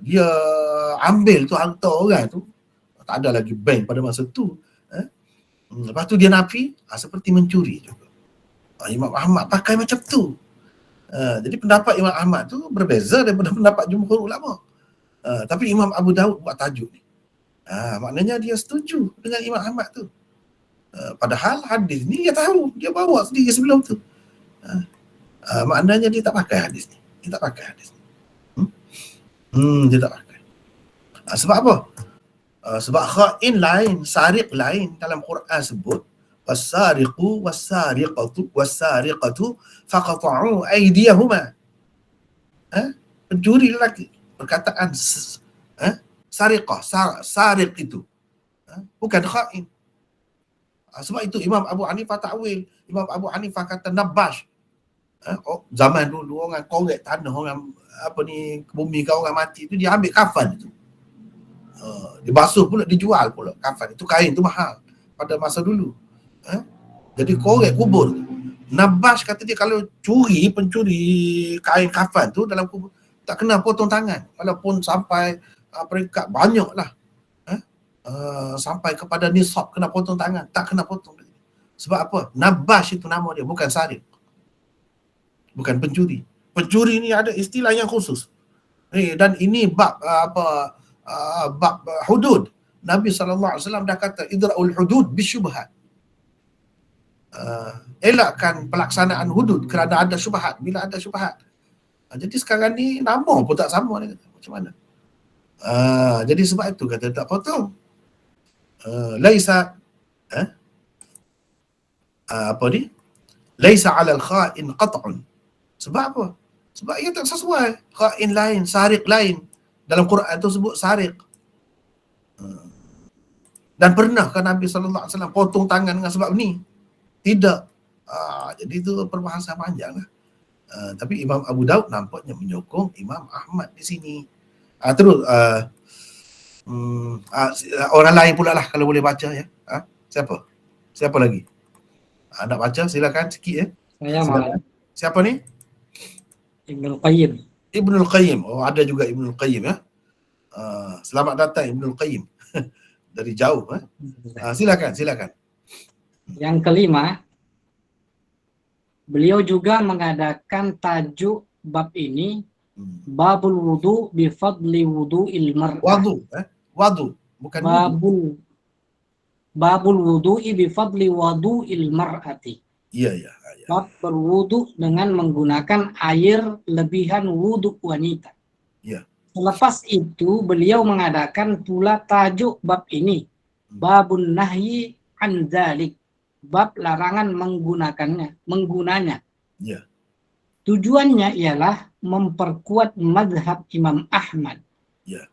dia ambil tu harta orang tu, tak ada lagi bank pada masa tu. Lepas tu dia nafi, seperti mencuri juga. Imam Ahmad pakai macam tu. Jadi pendapat Imam Ahmad tu berbeza daripada pendapat jumhur ulama. Tapi Imam Abu Daud buat tajuk ni. Maknanya dia setuju dengan Imam Ahmad tu. Padahal hadis ni dia tahu, dia bawa sendiri sebelum tu. Maknanya dia tak pakai hadis ni. Dia tak pakai. Sebab apa? Sebab khain lain, sariq lain. Dalam Quran sebut was-sariqu was-sariqatu faqata'u aydiyahuma. Pencuri lelaki. Perkataan sariqah, sariq itu bukan khain. Sebab itu Imam Abu Hanifah takwil. Imam Abu Hanifah kata nabash. Zaman dulu orang korek tanah, orang bumi kau orang mati tu, dia ambil kafan itu. Dia basuh pula, dijual pula kafan. Itu kain tu mahal pada masa dulu. Jadi korek kubur. Nabash kata dia kalau pencuri kain kafan tu dalam kubur, tak kena potong tangan. Walaupun sampai peringkat banyak lah. Sampai kepada nisab kena potong tangan. Tak kena potong. Sebab apa? Nabash itu nama dia, bukan sariq. Bukan pencuri. Pencuri ni ada istilah yang khusus. Dan ini bab bab hudud. Nabi SAW dah kata idra'ul hudud bisyubhat. Elakkan pelaksanaan hudud kerana ada syubhat. Bila ada syubhat. Jadi sekarang ni nama pun tak sama dia kata. Macam mana? Jadi sebab itu kata tak potong. Laisa laisa 'ala al-kha'in qat'un. Sebab apa? Sebab ia tak sesuai. Khain lain, sariq lain. Dalam Quran tu sebut sariq. Dan pernahkah Nabi SAW potong tangan dengan sebab ni? Tidak. Jadi itu perbahasan panjang lah. Tapi Imam Abu Daud nampaknya menyokong Imam Ahmad di sini. Terus orang lain pula lah kalau boleh baca ya. Siapa lagi? Nak baca silakan sikit ya. Saya malah. Siapa ni? Ibnul Qayyim. Ibnul Qayyim. Ada juga Ibnul Qayyim ya. Selamat datang Ibnul Qayyim. Dari jauh. Silakan. Yang kelima, beliau juga mengadakan tajuk bab ini, babul wudu bi fadli wudu'il mar'ah. Wadu. Bukan babul wudu'i bi fadli wudu'il mar'ati. Iya. Bab berwudu dengan menggunakan air lebihan wudu wanita. Iya. Selepas itu beliau mengadakan pula tajuk bab ini, babun nahyi an dzalik, bab larangan menggunanya. Iya. Tujuannya ialah memperkuat mazhab Imam Ahmad. Iya.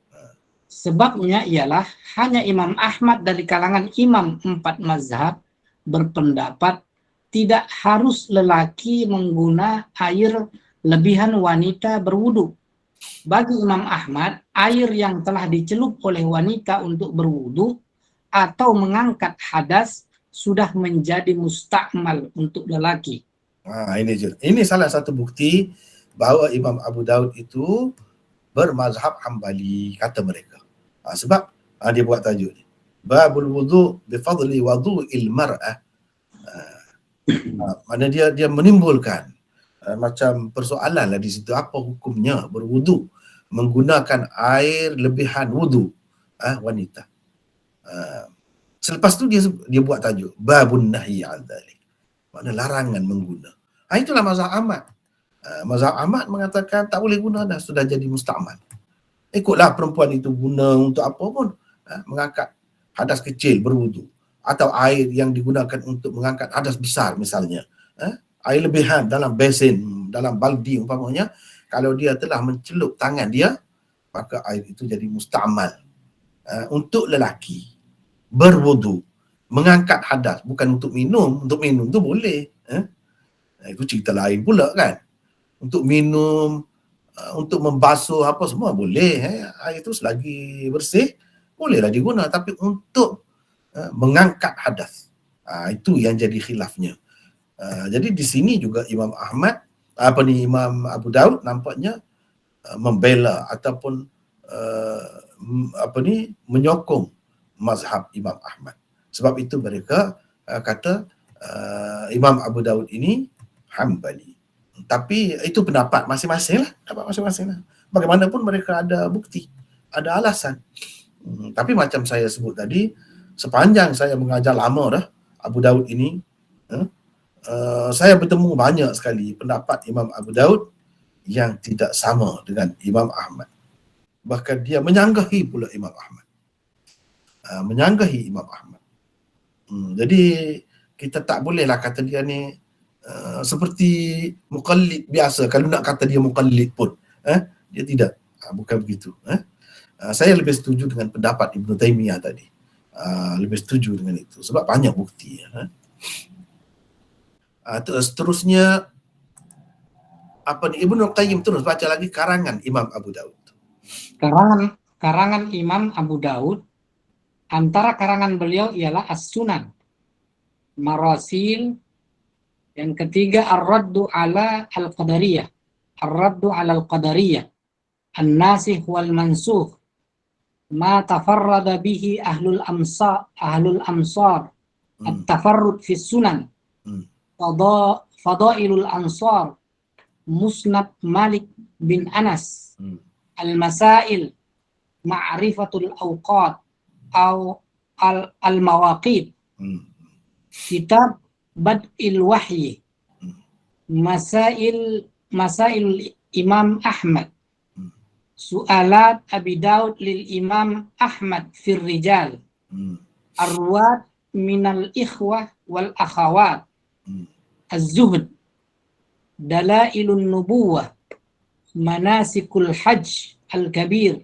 Sebabnya ialah hanya Imam Ahmad dari kalangan imam 4 mazhab berpendapat tidak harus lelaki mengguna air lebihan wanita berwudu. Bagi Imam Ahmad, air yang telah dicelup oleh wanita untuk berwudu atau mengangkat hadas sudah menjadi mustakmal untuk lelaki. Ini salah satu bukti bahawa Imam Abu Daud itu bermazhab Hambali, kata mereka. Sebab dia buat tajuk ni. Babul wudu bi fadli wudu'il mar'ah. Mana dia menimbulkan macam persoalan lah di situ, apa hukumnya berwudu menggunakan air lebihan wudu wanita. Selepas tu dia buat tajuk babun nahyi 'an dzalik. Makna larangan mengguna. Itulah mazhab Ahmad. Mazhab Ahmad mengatakan tak boleh guna dah, sudah jadi mustakmal. Ikutlah perempuan itu guna untuk apa pun. mengangkat hadas kecil berwudu, atau air yang digunakan untuk mengangkat hadas besar misalnya, air lebihan dalam besen, dalam baldi umpamanya, kalau dia telah mencelup tangan dia, maka air itu jadi musta'mal. Untuk lelaki berwudu, mengangkat hadas, bukan untuk minum tu boleh. Itu cerita lain pula kan. Untuk minum, untuk membasuh apa semua boleh. Air itu selagi bersih, bolehlah diguna. Tapi untuk mengangkat hadas, itu yang jadi khilafnya. Jadi di sini juga Imam Abu Daud nampaknya membela ataupun menyokong mazhab Imam Ahmad. Sebab itu mereka kata Imam Abu Daud ini Hambali. Tapi itu pendapat masing-masing lah. Bagaimanapun mereka ada bukti, ada alasan. Tapi macam saya sebut tadi, sepanjang saya mengajar lama dah Abu Daud ini, saya bertemu banyak sekali pendapat Imam Abu Daud yang tidak sama dengan Imam Ahmad. Bahkan dia menyanggahi pula Imam Ahmad. Jadi kita tak bolehlah kata dia ni seperti muqallid biasa. Kalau nak kata dia muqallid pun, dia tidak. Bukan begitu. Saya lebih setuju dengan pendapat Ibn Taymiyah tadi. Lebih setuju dengan itu. Sebab banyak bukti. Seterusnya, Ibn Qayyim terus baca lagi karangan Imam Abu Daud. Karangan Imam Abu Daud, antara karangan beliau ialah As-Sunan, Marasil, yang ketiga Ar-Raddu ala Al-Qadariyah, An-Nasikh wal Mansukh, ma tafarrada bihi ahlul amsar, At-Tafarrud fi Sunan, Fadailul Ansar, Musnad Malik bin Anas, Al-Masail, Ma'rifatul Awqat, Al-Mawaqit, Kitab Bad'il Wahyi, Masail Imam Ahmad, Su'alat Abi Daud lil Imam Ahmad fir Rijal, Arwad minal Ikhwah wal Akhawat, Az-Zuhd, Dalailun Nubuwah, Manasikul Hajj Al-Kabir,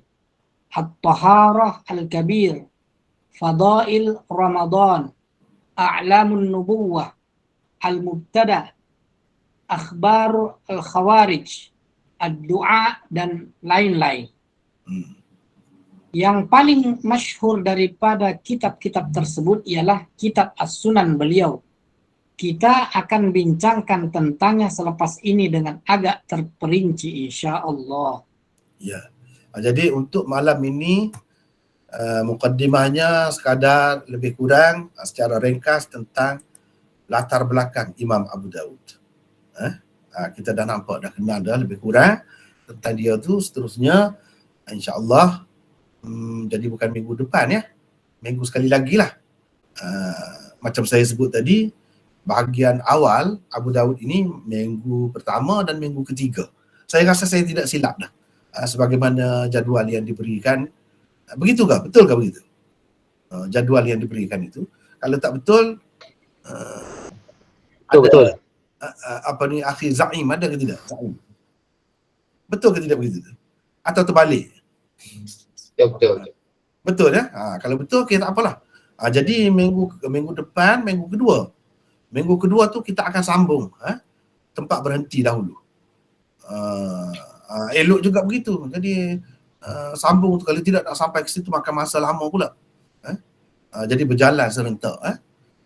At-Taharah Al-Kabir, Fadail Ramadan, A'lamun Nubuwah, Al-Mubtada, Akhbar Al-Khawarij, Ad-Du'a, dan lain-lain. Yang paling masyhur daripada kitab-kitab tersebut ialah kitab As-Sunan beliau. Kita akan bincangkan tentangnya selepas ini dengan agak terperinci insya-Allah. Ya. Jadi untuk malam ini mukaddimahnya sekadar lebih kurang secara ringkas tentang latar belakang Imam Abu Daud. Kita dah nampak, dah kenal dah lebih kurang tentang dia tu. Seterusnya insya-Allah jadi bukan minggu depan ya, minggu sekali lagi lah. Macam saya sebut tadi, bahagian awal Abu Daud ini minggu pertama dan minggu ketiga. Saya rasa saya tidak silap dah. Sebagaimana jadual yang diberikan. Begitukah? Betulkah begitu? Jadual yang diberikan itu. Kalau tak betul, Betul. Akhi Zaim ada ke tidak? Zaim. Betul ke tidak begitu? Atau terbalik? Betul. Betul ya? Kalau betul, okay, tak apalah. Jadi minggu depan, minggu kedua tu kita akan sambung. Tempat berhenti dahulu. Elok juga begitu. Jadi sambung tu, kalau tidak nak sampai ke situ makan masa lama pula. Jadi berjalan serentak.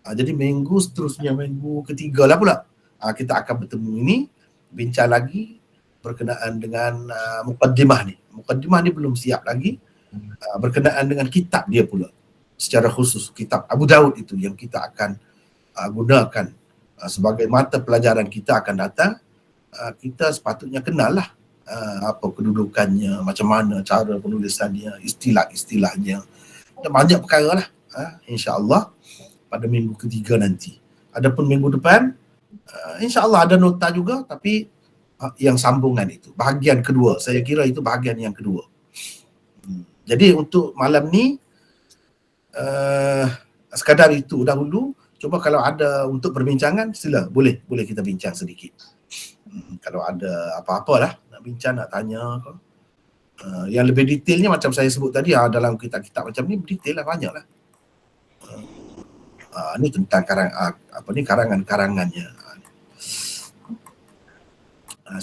Jadi minggu seterusnya, minggu ketiga lah pula, kita akan bertemu ini, bincang lagi berkenaan dengan mukaddimah ni. Mukaddimah ni belum siap lagi. Berkenaan dengan kitab dia pula. Secara khusus kitab Abu Daud itu yang kita akan gunakan sebagai mata pelajaran kita akan datang. Kita sepatutnya kenal lah apa kedudukannya, macam mana cara penulisannya, istilah-istilahnya, dan banyak perkara lah. InsyaAllah pada minggu ketiga nanti. Adapun minggu depan, insyaAllah ada nota juga, tapi yang sambungan itu, bahagian kedua, saya kira itu bahagian yang kedua. Jadi untuk malam ni, sekadar itu dahulu. Cuba kalau ada untuk perbincangan, sila boleh kita bincang sedikit. Kalau ada apa-apalah nak bincang, nak tanya ke. Yang lebih detailnya macam saya sebut tadi, dalam kitab-kitab macam ni detail lah, banyak lah. Ni tentang karangan-karangannya.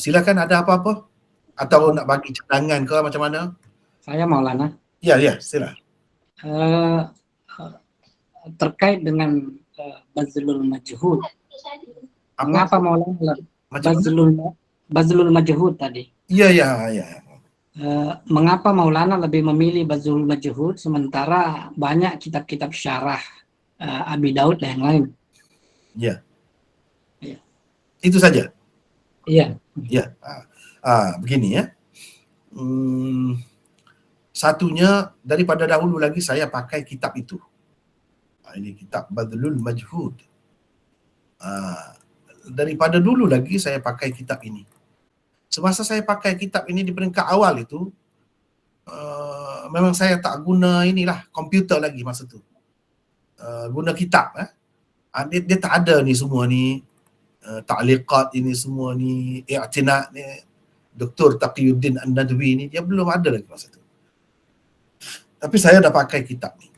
Silakan, ada apa-apa atau nak bagi cadangan ke macam mana? Saya Maulana. Ya, sila. Terkait dengan Bazlul Majhud. Apa? Mengapa Maulana Macam Bazlul Majhud tadi? Ya. Mengapa Maulana lebih memilih Bazlul Majhud sementara banyak kitab-kitab syarah Abi Daud dan yang lain? Ya. Ya. Itu saja. Iya. Ya. Begini ya. Satunya, daripada dahulu lagi saya pakai kitab itu. Ini kitab Bazlul Majhud. Daripada dulu lagi saya pakai kitab ini. Semasa saya pakai kitab ini di peringkat awal itu, memang saya tak guna inilah komputer lagi masa tu. Guna kitab. Dia tak ada ni semua ni, ta'liqat ini semua ni, i'tinaq ni, Dr. Taqiyuddin An-Nadwi ni, dia belum ada lagi masa tu. Tapi saya dah pakai kitab ni.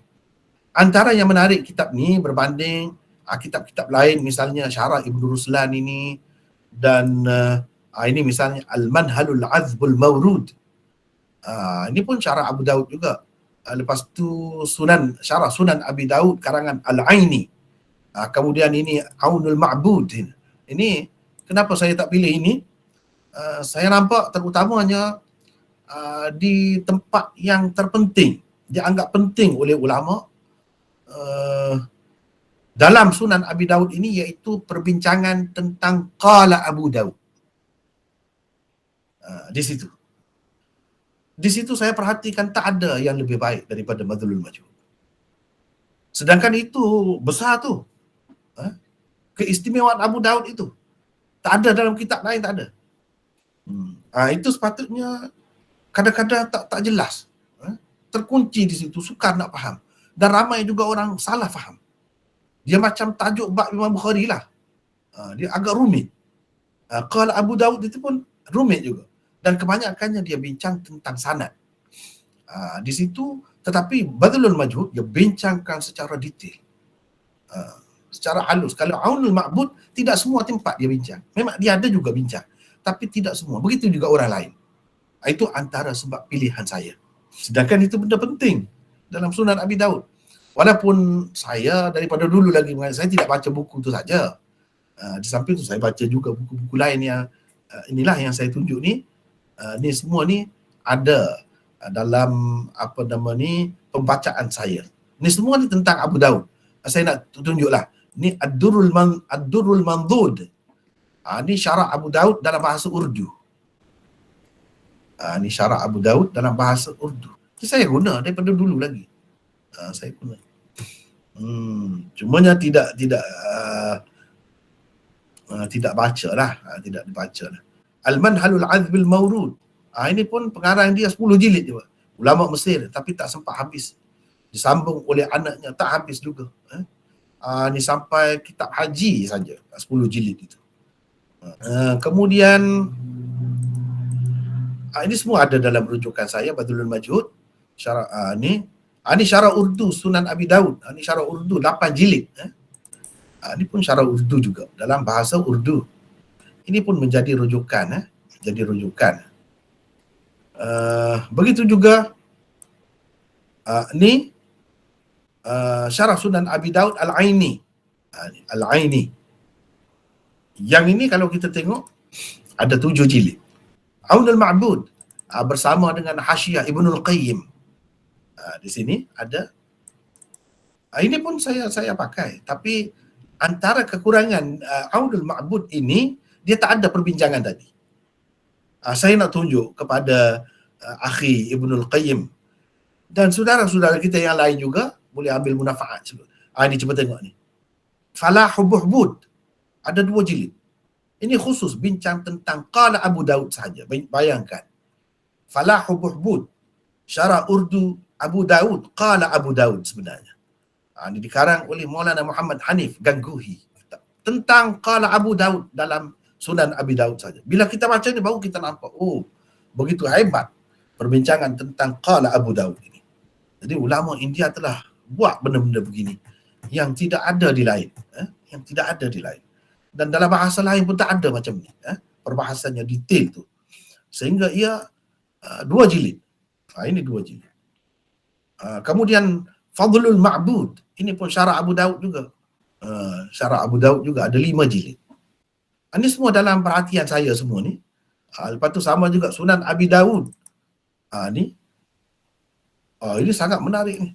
Antara yang menarik kitab ni berbanding kitab-kitab lain, misalnya Syarah Ibn Ruslan ini, dan ini misalnya Al-Manhalul Azbul Mawrud. Ini pun Syarah Abu Daud juga. Lepas tu Syarah Sunan Abi Daud karangan Al-Aini. Kemudian ini Aunul Ma'bud. Ini kenapa saya tak pilih ini? Saya nampak terutamanya di tempat yang terpenting, dianggap penting oleh ulama dalam Sunan Abi Daud ini, iaitu perbincangan tentang Qala Abu Daud. Di situ saya perhatikan tak ada yang lebih baik daripada Bazlul Majhud. Sedangkan itu besar tu. Keistimewaan Abu Daud itu tak ada dalam kitab lain, tak ada. Itu sepatutnya kadang-kadang tak jelas. Terkunci di situ, sukar nak faham. Dan ramai juga orang salah faham. Dia macam tajuk bab Imam Bukhari lah. Dia agak rumit. Qala Abu Daud itu pun rumit juga. Dan kebanyakannya dia bincang tentang sanad. Di situ, tetapi Bazlul Majhud dia bincangkan secara detail. Secara halus. Kalau Aunul Ma'bud, tidak semua tempat dia bincang. Memang dia ada juga bincang. Tapi tidak semua. Begitu juga orang lain. Itu antara sebab pilihan saya. Sedangkan itu benda penting dalam Sunan Abi Daud. Walaupun saya daripada dulu lagi, saya tidak baca buku tu saja. Di samping tu saya baca juga buku-buku lain yang inilah yang saya tunjuk ni. Ni semua ni ada dalam pembacaan saya. Ni semua ni tentang Abu Daud. Saya nak tunjuklah. Ni Ad-Durrul Mandud. Ni syarah Abu Daud dalam bahasa Urdu. Ni syarah Abu Daud dalam bahasa Urdu. Ini saya guna daripada dulu lagi. Saya guna. Cumanya tidak baca lah. Tidak dibaca lah. Al-Manhalul Azbil Mawrud. Ini pun pengarang dia 10 jilid juga. Ulama Mesir, tapi tak sempat habis. Disambung oleh anaknya, tak habis juga. Ini sampai kitab haji saja, 10 jilid itu. Kemudian ini semua ada dalam rujukan saya, Bazlul Majhud. Syarah ni syarah Urdu Sunan Abi Daud. Ini syarah Urdu 8 jilid. Ini pun syarah Urdu juga dalam bahasa Urdu. Ini pun menjadi rujukan, jadi rujukan. Begitu juga ni syarah Sunan Abi Daud Al-Aini. Al-Aini. Yang ini kalau kita tengok ada 7 jilid. Aunul Ma'bud bersama dengan Hasyiah Ibnul Qayyim. Di sini ada. Ini pun saya pakai, tapi antara kekurangan Aunul Ma'bud ini, dia tak ada perbincangan tadi. Saya nak tunjuk kepada akhi Ibnul Qayyim dan saudara-saudara kita yang lain juga boleh ambil munafaat. Ini cuba tengok ni. Falahul Buhbud ada 2 jilid. Ini khusus bincang tentang Qala Abu Daud sahaja. Bayangkan. Falahul Buhbud, syarah Urdu Abu Daud, Qala Abu Daud sebenarnya. Ini dikarang oleh Maulana Muhammad Hanif Gangguhi tentang qala Abu Daud dalam Sunan Abi Daud saja. Bila kita baca ni baru kita nampak, oh, begitu hebat perbincangan tentang qala Abu Daud ini. Jadi ulama India telah buat benda-benda begini yang tidak ada di lain, yang tidak ada di lain. Dan dalam bahasa lain pun tak ada macam ni, perbahasannya detail tu. Sehingga ia 2 jilid. Ini 2 jilid. Kemudian Fadlul Ma'bud, ini pun syarah Abu Daud juga. Syarah Abu Daud juga ada 5 jilid. Ini semua dalam perhatian saya semua ni. Lepas tu sama juga Sunan Abi Daud. Ini sangat menarik ni.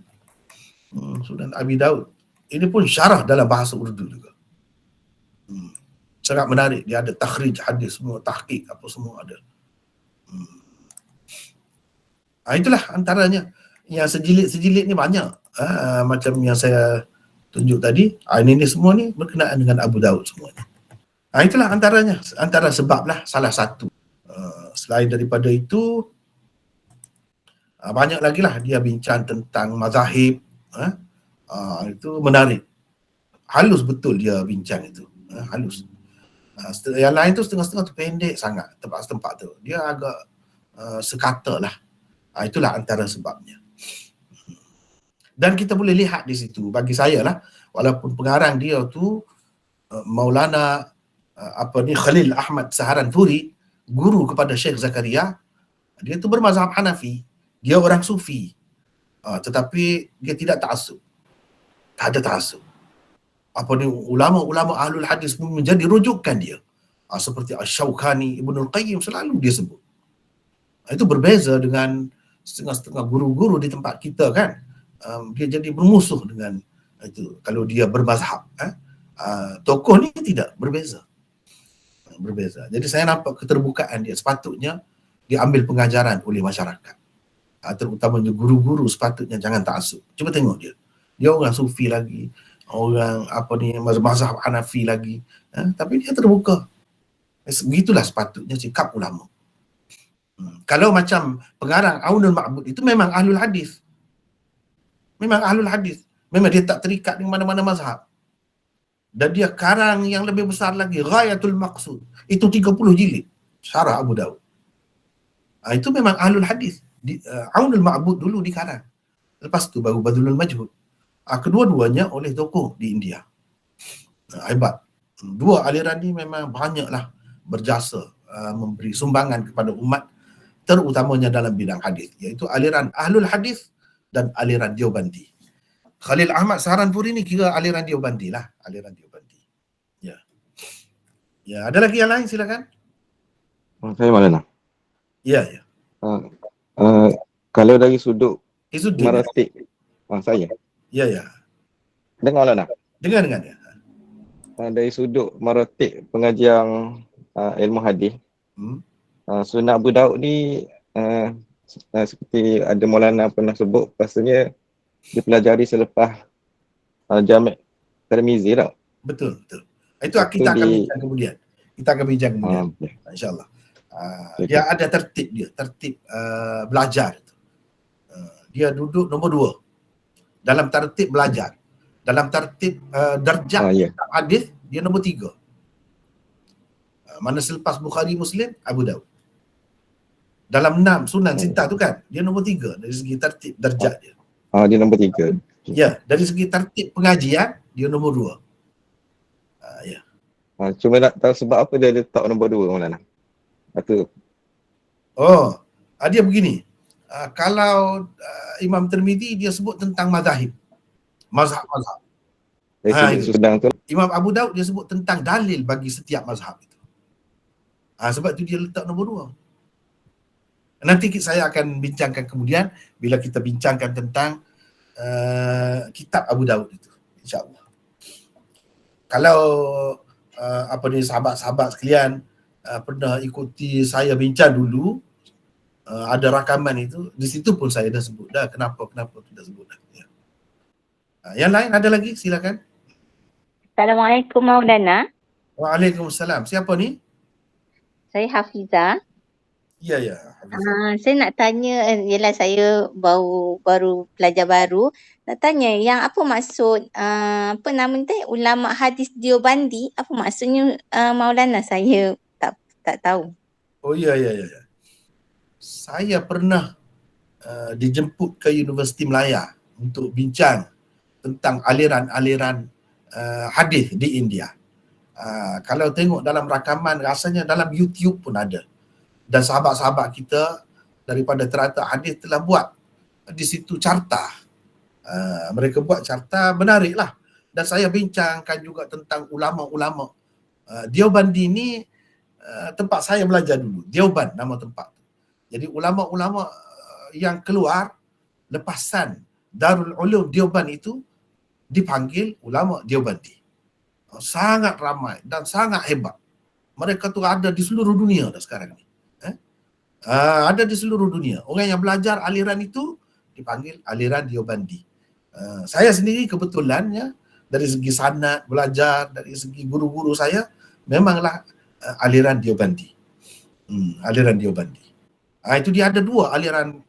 Sunan Abi Daud. Ini pun syarah dalam bahasa Urdu juga. Sangat menarik. Dia ada takhrij hadis semua, tahqiq apa semua ada. Itulah antaranya. Yang sejilid ni banyak. Macam yang saya tunjuk tadi. Ini semua ni berkenaan dengan Abu Daud semuanya. Itulah antaranya. Antara sebab lah salah satu. Selain daripada itu, banyak lagi lah dia bincang tentang mazahib. Itu menarik. Halus betul dia bincang itu. Halus. Yang lain tu setengah-setengah tu pendek sangat tempat-tempat tu. Dia agak sekata lah. Itulah antara sebabnya. Dan kita boleh lihat di situ, bagi saya lah, walaupun pengarang dia tu Maulana Khalil Ahmad Saharanpuri, guru kepada Syekh Zakaria, dia tu bermazhab Hanafi, dia orang Sufi, tetapi dia tidak ta'assub. Tak ada ta'assub. Ulama-ulama ahlul hadis pun menjadi rujukan dia. Seperti Asy-Syaukani, Ibnul Qayyim selalu dia sebut. Itu berbeza dengan setengah-setengah guru-guru di tempat kita kan. Dia jadi bermusuh dengan itu kalau dia bermazhab. Tokoh ni tidak, berbeza. Jadi saya nampak keterbukaan dia. Sepatutnya diambil pengajaran oleh masyarakat. Terutamanya guru-guru sepatutnya jangan ta'assub. Cuba tengok dia. Dia orang Sufi lagi, orang mazhab Hanafi lagi, tapi dia terbuka. Begitulah sepatutnya sikap ulama. Kalau macam pengarang Aunul Ma'bud itu memang ahlul hadis. Memang ahlul hadis. Memang dia tak terikat dengan mana-mana mazhab. Dan dia karang yang lebih besar lagi, Ghayatul Maqsud. Itu 30 jilid. Syarah Abu Daud. Itu memang ahlul hadis. Aunul Ma'bud dulu dikarang. Lepas tu baru Badlul Majhud. Kedua-duanya oleh tokoh di India. Hebat. Dua aliran ni memang banyaklah berjasa memberi sumbangan kepada umat, terutamanya dalam bidang hadis, iaitu aliran Ahlul Hadis dan aliran Deobandi. Khalil Ahmad Saharanpuri ni kira aliran Deobandi lah, aliran Deobandi. Ya, ada lagi yang lain silakan. Saya Maulana. Ya. Kalau dari sudut maratik saya. Ya. Dengar Maulana. Dengar ya. Dari sudut maratik pengajian ilmu hadis, Sunan Abu Daud ni seperti ada Maulana pernah sebut, pastinya dipelajari selepas Jami' Tirmizi tau. Betul. Itu kita akan bincang kemudian. InsyaAllah. Dia ada tertib belajar. Dia duduk nombor 2 dalam tertib belajar. Dalam tertib darjah hadis dia nombor 3. Mana selepas Bukhari, Muslim, Abu Daud. Dalam 6 sunan sitah tu kan, dia nombor 3 dari segi tertib darjah dia. Dia nombor 3. Ya, dari segi tertib pengajian dia nombor 2. Ya. Cuma nak tahu sebab apa dia letak nombor 2 Maulana. Dia begini. Kalau Imam Tirmizi dia sebut tentang mazhab. Sedang tu. Imam Abu Daud dia sebut tentang dalil bagi setiap mazhab itu. Sebab itu dia letak nombor 2. Nanti saya akan bincangkan kemudian bila kita bincangkan tentang kitab Abu Daud itu, insya-Allah. Kalau sahabat-sahabat sekalian pernah ikuti saya bincang dulu, ada rakaman itu, di situ pun saya dah sebut dah kenapa tidak sebut dah. Ya. Yang lain ada lagi, silakan. Ya, ya. Hafiz. Saya nak tanya, yelah saya baru pelajar baru. Nak tanya yang apa maksud apa nama tu ulama hadis Deobandi, apa maksudnya Maulana? Saya tak tahu. Oh ya, ya, ya. Saya pernah dijemput ke Universiti Melaya untuk bincang tentang aliran-aliran hadis di India. Kalau tengok dalam rakaman, rasanya dalam YouTube pun ada. Dan sahabat-sahabat kita daripada Teratak Hadis telah buat di situ carta. Mereka buat carta, menariklah. Dan saya bincangkan juga tentang ulama-ulama. Deobandi ni tempat saya belajar dulu. Deoban nama tempat. Jadi ulama-ulama yang keluar lepasan Darul Ulum Deoban itu dipanggil ulama Deobandi. Sangat ramai dan sangat hebat. Mereka tu ada di seluruh dunia dah sekarang ni. Ada di seluruh dunia. Orang yang belajar aliran itu dipanggil aliran Deobandi. Saya sendiri kebetulannya dari segi sanad belajar, dari segi guru-guru saya memanglah aliran Deobandi. Aliran Deobandi. Itu dia ada dua aliran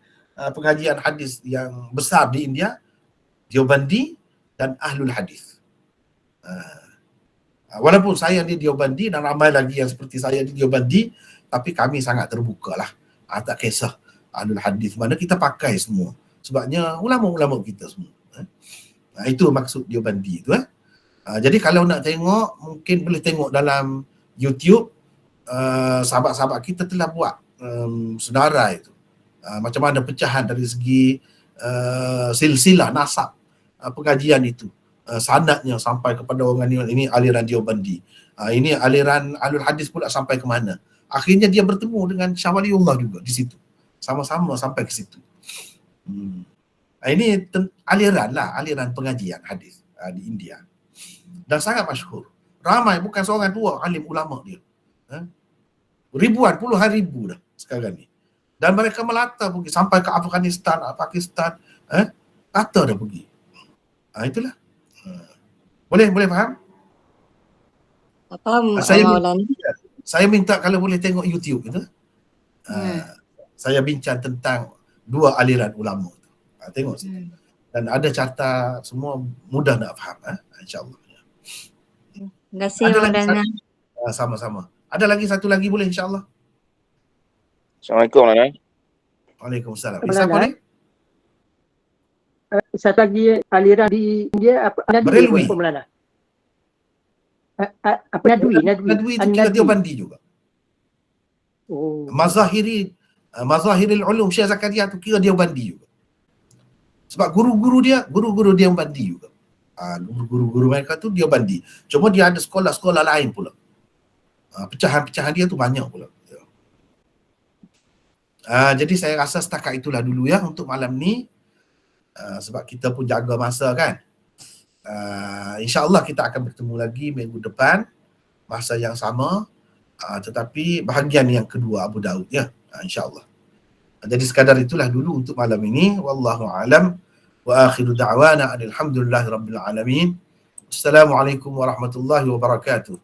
pengajian hadis yang besar di India, Deobandi dan Ahlul Hadis. Walaupun saya di Deobandi dan ramai lagi yang seperti saya di Deobandi, tapi kami sangat terbuka lah. Tak kisah Ahlul Hadis mana, kita pakai semua. Sebabnya ulama-ulama kita semua. Itu maksud Deobandi itu. Jadi kalau nak tengok, mungkin boleh tengok dalam YouTube. Sahabat-sahabat kita telah buat senarai itu. Macam mana pecahan dari segi silsilah nasab pengajian itu. Sanadnya sampai kepada orang ini aliran Deobandi. Ini aliran Ahlul Hadis pula sampai ke mana. Akhirnya dia bertemu dengan Syah Waliullah juga di situ. Sama-sama sampai ke situ. Ini aliran lah, aliran pengajian hadis di India. Dan sangat masyhur. Ramai, bukan seorang dua alim ulama dia. Ribuan, puluhan ribu dah sekarang ni. Dan mereka melata pergi sampai ke Afghanistan, Pakistan. Kata dah pergi. Itulah. Boleh faham? Faham Maulana. Saya minta kalau boleh tengok YouTube itu. Saya bincang tentang dua aliran ulama tu. Tengok situ. Dan ada carta, semua mudah nak faham. InsyaAllah. Terima kasih Maulana. Sama-sama. Ada lagi satu lagi boleh insyaAllah. Assalamualaikum Maulana. Waalaikumsalam. Siapa ni? Satu lagi aliran di India apa? Berelwi. Apa Nadwi itu kira Deobandi juga. Mazahiril Ulum Syekh Zakaria tu kira Deobandi juga. Sebab guru-guru Deobandi juga. Guru-guru mereka tu Deobandi. Cuma dia ada sekolah-sekolah lain pula. Pecahan-pecahan dia tu banyak pula. Jadi saya rasa setakat itulah dulu ya untuk malam ni. Sebab kita pun jaga masa kan. InsyaAllah kita akan bertemu lagi minggu depan masa yang sama, tetapi bahagian yang kedua Abu Daud ya, insyaAllah. Jadi sekadar itulah dulu untuk malam ini. Wallahu a'lam wa akhiru da'wana alhamdulillahi rabbil alamin. Assalamualaikum warahmatullahi wabarakatuh.